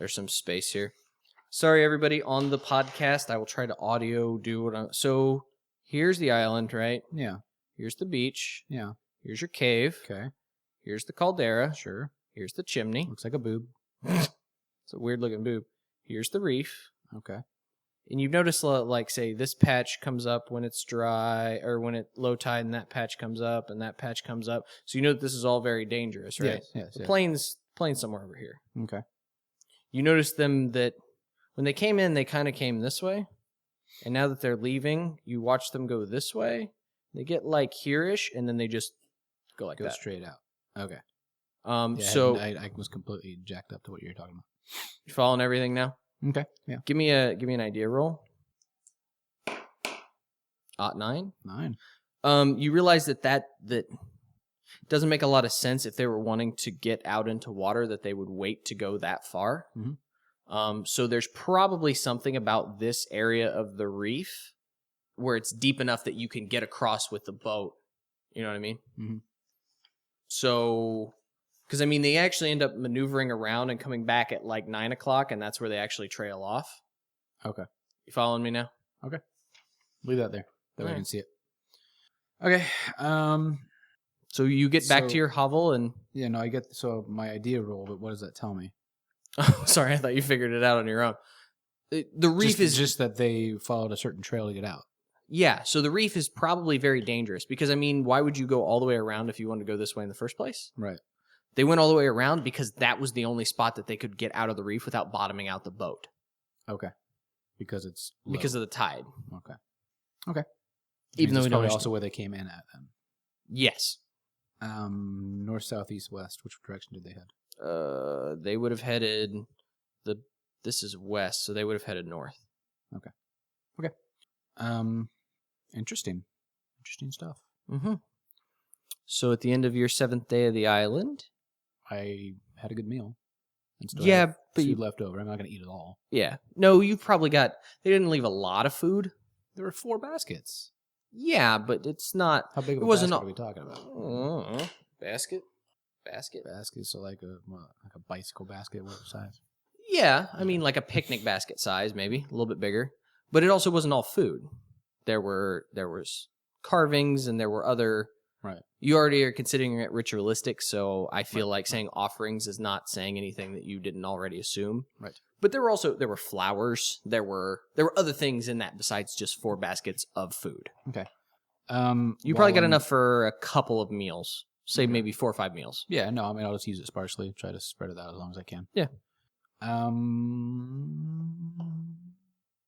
some space here. Sorry, everybody on the podcast. I will try to audio do what I'm... So here's the island, right? Yeah. Here's the beach. Yeah. Here's your cave. Okay. Here's the caldera. Sure. Here's the chimney. Looks like a boob. It's a weird looking boob. Here's the reef. Okay. And you've noticed, like, say, this patch comes up when it's dry, or when it's low tide, and that patch comes up, and that patch comes up. So you know that this is all very dangerous, right? Yes. The plane's somewhere over here. Okay. You notice them that when they came in, they kind of came this way. And now that they're leaving, you watch them go this way. They get like here-ish, and then they just go like Go that. straight out. Okay. So I was completely jacked up to what you're talking about. You following everything now? Okay. Yeah. Give me an idea roll. 9. 9. You realize that doesn't make a lot of sense if they were wanting to get out into water, that they would wait to go that far. Mm-hmm. So there's probably something about this area of the reef where it's deep enough that you can get across with the boat. You know what I mean? Mm-hmm. So, because I mean, they actually end up maneuvering around and coming back at like 9 o'clock, and that's where they actually trail off. Okay. You following me now? Okay. Leave that there. That way I Alright. can see it. Okay. So you get back to your hovel and... Yeah, no, I get... So my idea roll, but what does that tell me? Oh, sorry, I thought you figured it out on your own. The reef is just that they followed a certain trail to get out. Yeah, so the reef is probably very dangerous because, I mean, why would you go all the way around if you wanted to go this way in the first place? Right. They went all the way around because that was the only spot that they could get out of the reef without bottoming out the boat. Okay. Because it's low. Because of the tide. Okay. Even though we probably know also where they came in at then. Yes. North, south, east, west. Which direction did they head? They would have headed this is west, so they would have headed north. Okay. Interesting stuff. Mm-hmm. So at the end of your 7th day of the island, I had a good meal. And still yeah, have but food left over. I'm not going to eat it all. Yeah, no, you probably got. They didn't leave a lot of food. There were 4 baskets. Yeah, but it's not. How big of it a wasn't basket are we talking about? Basket. Basket, so like a bicycle basket, what size? Yeah, I mean like a picnic basket size, maybe a little bit bigger. But it also wasn't all food. There was carvings and there were other. Right. You already are considering it ritualistic, so I feel like saying offerings is not saying anything that you didn't already assume. Right. But there were flowers. There were other things in that besides just 4 baskets of food. Okay. You probably got enough for a couple of meals. Say maybe 4 or 5 meals. Yeah, no, I mean I'll just use it sparsely, try to spread it out as long as I can. Yeah.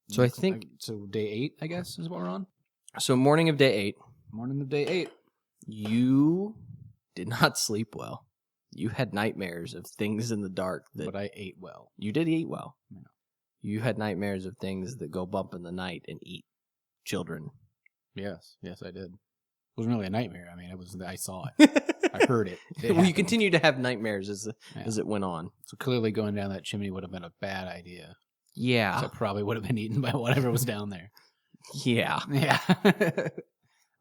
So I think so day 8, I guess, is what we're on. So morning of day 8. Morning of day 8. You did not sleep well. You had nightmares of things in the dark. But I ate well. You did eat well. Yeah. You had nightmares of things that go bump in the night and eat children. Yes, I did. It wasn't really a nightmare. I mean, I saw it. I heard it. Well, you continued to have nightmares as it went on. So clearly going down that chimney would have been a bad idea. Yeah. So I probably would have been eaten by whatever was down there. Yeah. Yeah.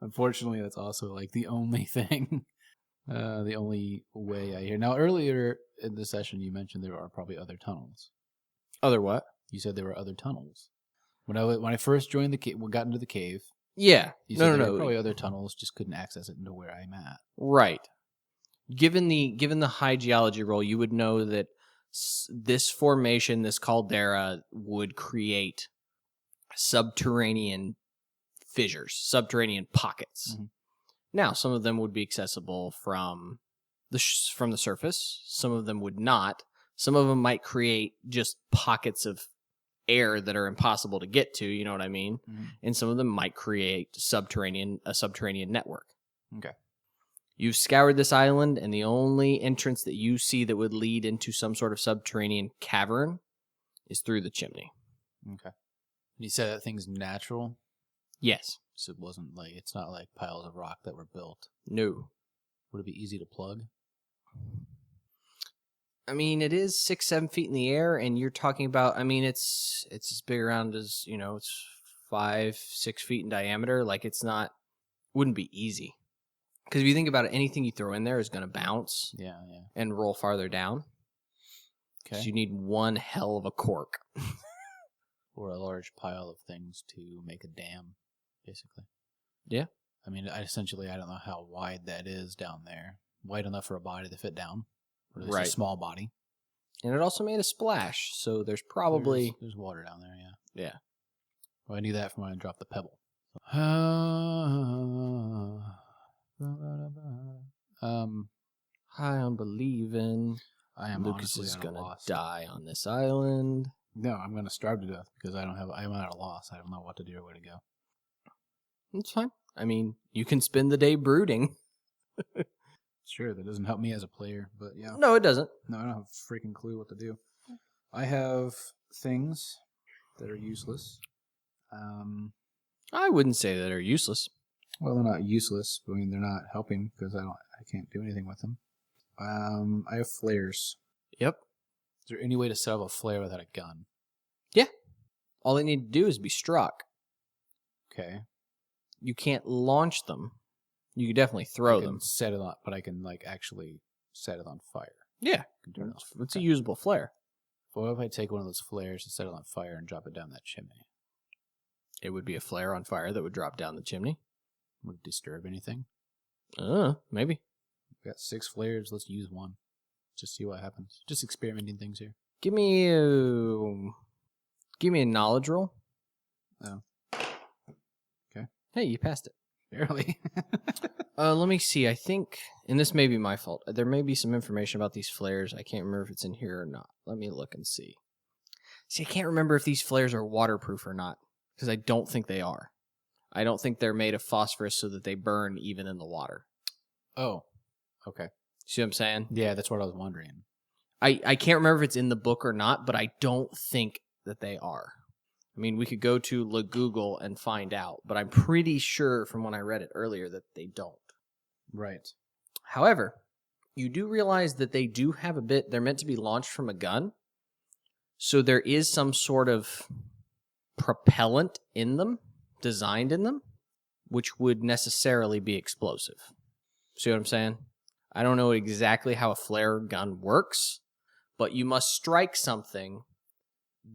Unfortunately, that's also like the only thing, the only way I hear. Now, earlier in the session, you mentioned there are probably other tunnels. Other what? You said there were other tunnels. When I first joined the cave, got into the cave. Yeah. You said there no. were probably other tunnels, just couldn't access it into where I'm at. Right. Given the high geology roll, you would know that this formation, this caldera, would create subterranean fissures, subterranean pockets. Mm-hmm. Now, some of them would be accessible from the surface. Some of them would not. Some of them might create just pockets of air that are impossible to get to. You know what I mean? Mm-hmm. And some of them might create a subterranean network. Okay. You've scoured this island, and the only entrance that you see that would lead into some sort of subterranean cavern is through the chimney. Okay. You said that thing's natural? Yes. So it's not like piles of rock that were built? No. Would it be easy to plug? I mean, it is 6-7 feet in the air, and you're talking about, I mean, it's as big around as, it's 5-6 feet in diameter. Like, wouldn't be easy. Because if you think about it, anything you throw in there is going to bounce and roll farther down. Okay. So you need one hell of a cork. Or a large pile of things to make a dam, basically. Yeah. I mean, I don't know how wide that is down there. Wide enough for a body to fit down. Or at least a small body. And it also made a splash, so there's probably... There's water down there, yeah. Yeah. Well, I knew that from when I dropped the pebble. High on believing. I am Lucas is gonna die on this island. No, I'm gonna starve to death because I'm at a loss. I don't know what to do or where to go. It's fine. I mean, you can spend the day brooding. Sure, that doesn't help me as a player, but yeah. No, it doesn't. No, I don't have a freaking clue what to do. I have things that are useless. I wouldn't say that are useless. Well, they're not useless. I mean, they're not helping because I can't do anything with them. I have flares. Yep. Is there any way to set up a flare without a gun? Yeah. All they need to do is be struck. Okay. You can't launch them. You can definitely throw them. Set it on, but I can actually set it on fire. Yeah. It's a usable flare. What if I take one of those flares and set it on fire and drop it down that chimney? It would be a flare on fire that would drop down the chimney. Would it disturb anything? Maybe. We got 6 flares. Let's use one. Just see what happens. Just experimenting things here. Give me Give me a knowledge roll. Oh. Okay. Hey, you passed it. Barely. Let me see. I think, and this may be my fault, there may be some information about these flares. I can't remember if it's in here or not. Let me look and see. See, I can't remember if these flares are waterproof or not, because I don't think they are. I don't think they're made of phosphorus so that they burn even in the water. Oh, okay. See what I'm saying? Yeah, that's what I was wondering. I can't remember if it's in the book or not, but I don't think that they are. I mean, we could go to Google and find out, but I'm pretty sure from when I read it earlier that they don't. Right. However, you do realize that they do have a bit, they're meant to be launched from a gun. So there is some sort of propellant in them, designed in them, which would necessarily be explosive. See what I'm saying? I don't know exactly how a flare gun works, but you must strike something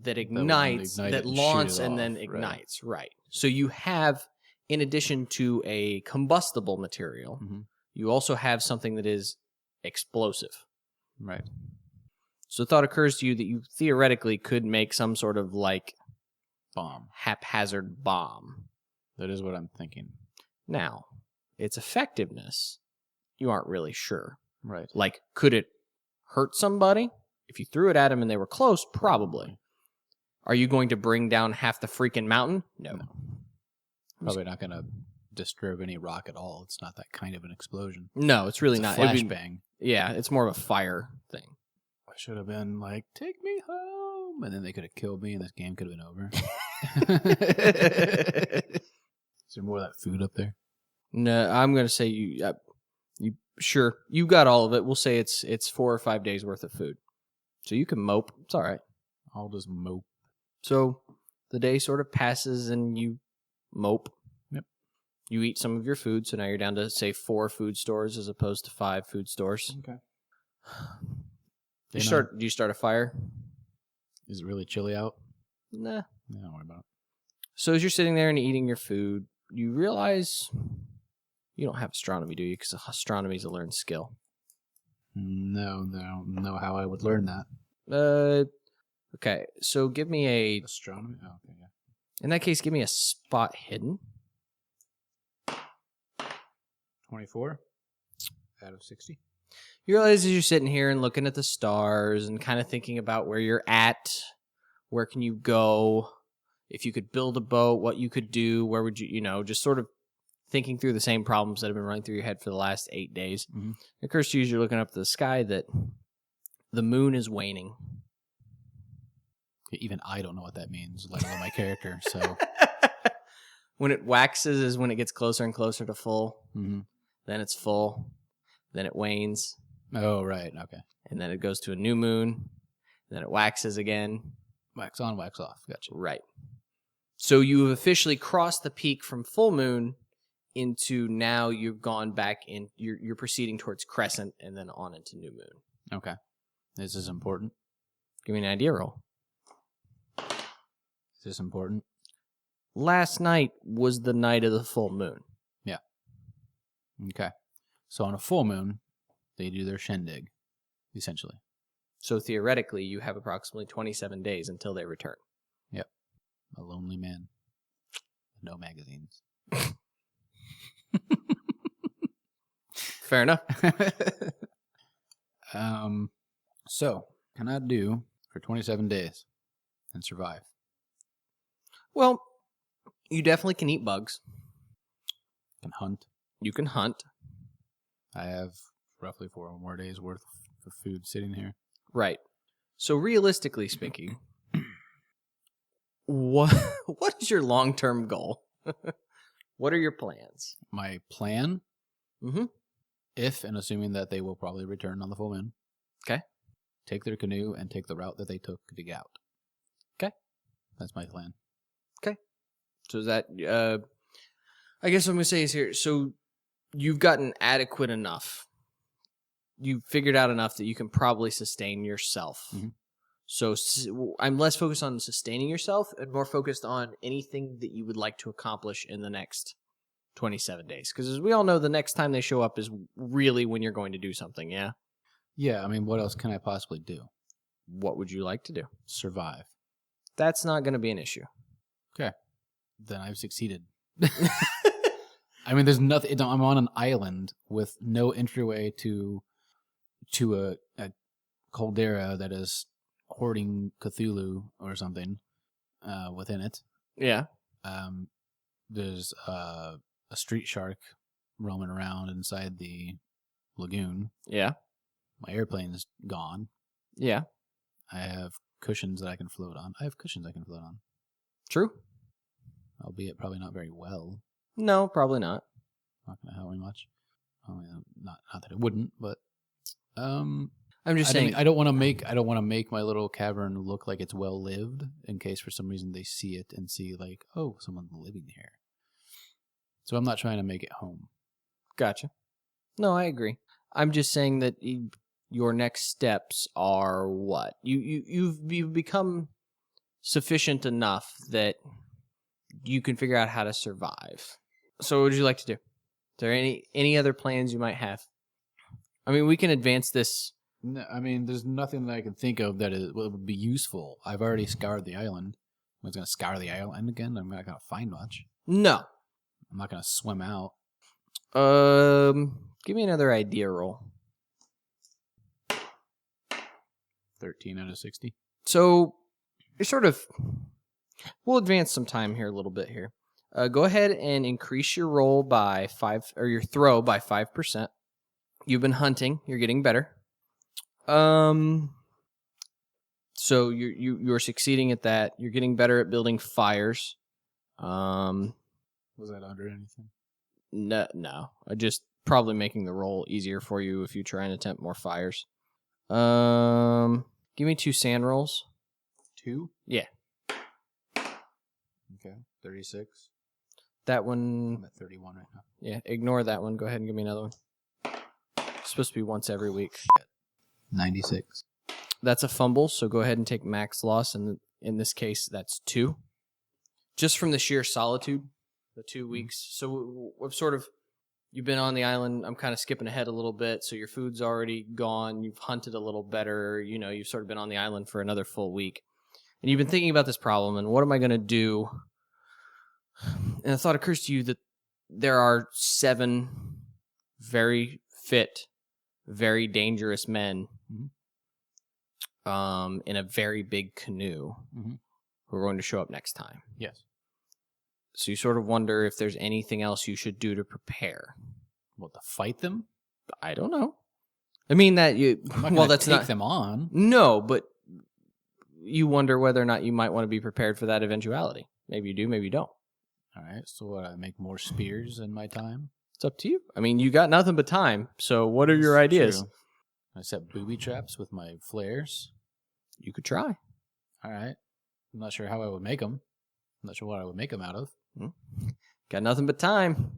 that ignites, that launches, and then ignites. Right. So you have, in addition to a combustible material, you also have something that is explosive. Right. So the thought occurs to you that you theoretically could make some sort of bomb, haphazard bomb. That is what I'm thinking. Now, its effectiveness, you aren't really sure. Right. Could it hurt somebody? If you threw it at them and they were close, probably. Are you going to bring down half the freaking mountain? No. Probably not going to disturb any rock at all. It's not that kind of an explosion. No, it's really not. Flashbang. Yeah, it's more of a fire thing. I should have been take me home. And then they could have killed me and this game could have been over. Is there more of that food up there? No, I'm going to say you sure. You got all of it. We'll say it's 4 or 5 days worth of food. So you can mope. It's all right. I'll just mope. So the day sort of passes and you mope. Yep. You eat some of your food, so now you're down to, say, 4 food stores as opposed to 5 food stores. Okay. Do you start a fire? Is it really chilly out? Nah. Yeah, don't worry about it. So as you're sitting there and eating your food, you realize you don't have astronomy, do you? Because astronomy is a learned skill. No, I don't know how I would learn that. Okay, so give me a... Astronomy? Oh, okay, yeah. In that case, give me a spot hidden. 24 out of 60. You realize as you're sitting here and looking at the stars and kind of thinking about where you're at, where can you go, if you could build a boat, what you could do, where would you, just sort of thinking through the same problems that have been running through your head for the last 8 days. Mm-hmm. It occurs to you as you're looking up at the sky that the moon is waning. Even I don't know what that means, let alone my character, so... When it waxes is when it gets closer and closer to full. Mm-hmm. Then it's full. Then it wanes. Oh, right, okay. And then it goes to a new moon. Then it waxes again. Wax on, wax off. Gotcha. Right. So you have officially crossed the peak from full moon into now you've gone back in, you're proceeding towards crescent and then on into new moon. Okay. Is this important? Give me an idea roll. Is this important? Last night was the night of the full moon. Yeah. Okay. So on a full moon, they do their shindig, essentially. So theoretically, you have approximately 27 days until they return. Yep. A lonely man. No magazines. Fair enough. So, can I do for 27 days and survive? Well, you definitely can eat bugs. Can hunt. You can hunt. I have roughly 4 more days worth of food sitting here. Right. So realistically speaking, what is your long-term goal? What are your plans? My plan, Mm-hmm. if and assuming that they will probably return on the full moon. Okay. Take their canoe and take the route that they took to get out. Okay. That's my plan. So is that, I guess what I'm going to say is here, so you've gotten adequate enough. You've figured out enough that you can probably sustain yourself. Mm-hmm. So I'm less focused on sustaining yourself and more focused on anything that you would like to accomplish in the next 27 days. Because as we all know, the next time they show up is really when you're going to do something, yeah? Yeah, I mean, what else can I possibly do? What would you like to do? Survive. That's not going to be an issue. Okay. Then I've succeeded. I mean, there's nothing. I'm on an island with no entryway to a caldera that is hoarding Cthulhu or something within it. Yeah. There's a street shark roaming around inside the lagoon. Yeah. My airplane's gone. Yeah. I have cushions that I can float on. True. Albeit probably not very well. No, probably not. Not going to help me much. I mean, not that it wouldn't, but I'm just saying. I don't want to make my little cavern look like it's well lived in case for some reason they see it and see like, oh, someone's living here. So I'm not trying to make it home. Gotcha. No, I agree. I'm just saying that your next steps are what? You've become sufficient enough that you can figure out how to survive. So what would you like to do? Is there any other plans you might have? I mean, we can advance this. No, I mean, there's nothing that I can think of that would be useful. I've already scoured the island. I was going to scour the island again. I'm not going to find much. No. I'm not going to swim out. Give me another idea roll. 13 out of 60. So you're sort of. We'll advance some time here a little bit here. Go ahead and increase your roll by 5, or your throw by 5%. You've been hunting. You're getting better. So you're succeeding at that. You're getting better at building fires. Was that under anything? No. Just probably making the roll easier for you if you try and attempt more fires. Give me 2 sand rolls. 2? Yeah. Okay. 36. That one. I'm at 31 right now. Yeah. Ignore that one. Go ahead and give me another one. It's supposed to be once every week. 96. That's a fumble, so go ahead and take max loss, and in this case, that's 2. Just from the sheer solitude, the 2 weeks. So we've sort of, you've been on the island. I'm kind of skipping ahead a little bit, so your food's already gone. You've hunted a little better. You've sort of been on the island for another full week. And you've been thinking about this problem, and what am I going to do? And the thought occurs to you that there are 7 very fit, very dangerous men in a very big canoe who are going to show up next time. Yes. So you sort of wonder if there's anything else you should do to prepare. What, to fight them? I don't know. I mean that you. I'm not going to take them on. No, but you wonder whether or not you might want to be prepared for that eventuality. Maybe you do, maybe you don't. All right. So what, I make more spears in my time? It's up to you. I mean, you got nothing but time. So what are your ideas? True. I set booby traps with my flares. You could try. All right. I'm not sure how I would make them. I'm not sure what I would make them out of. Got nothing but time.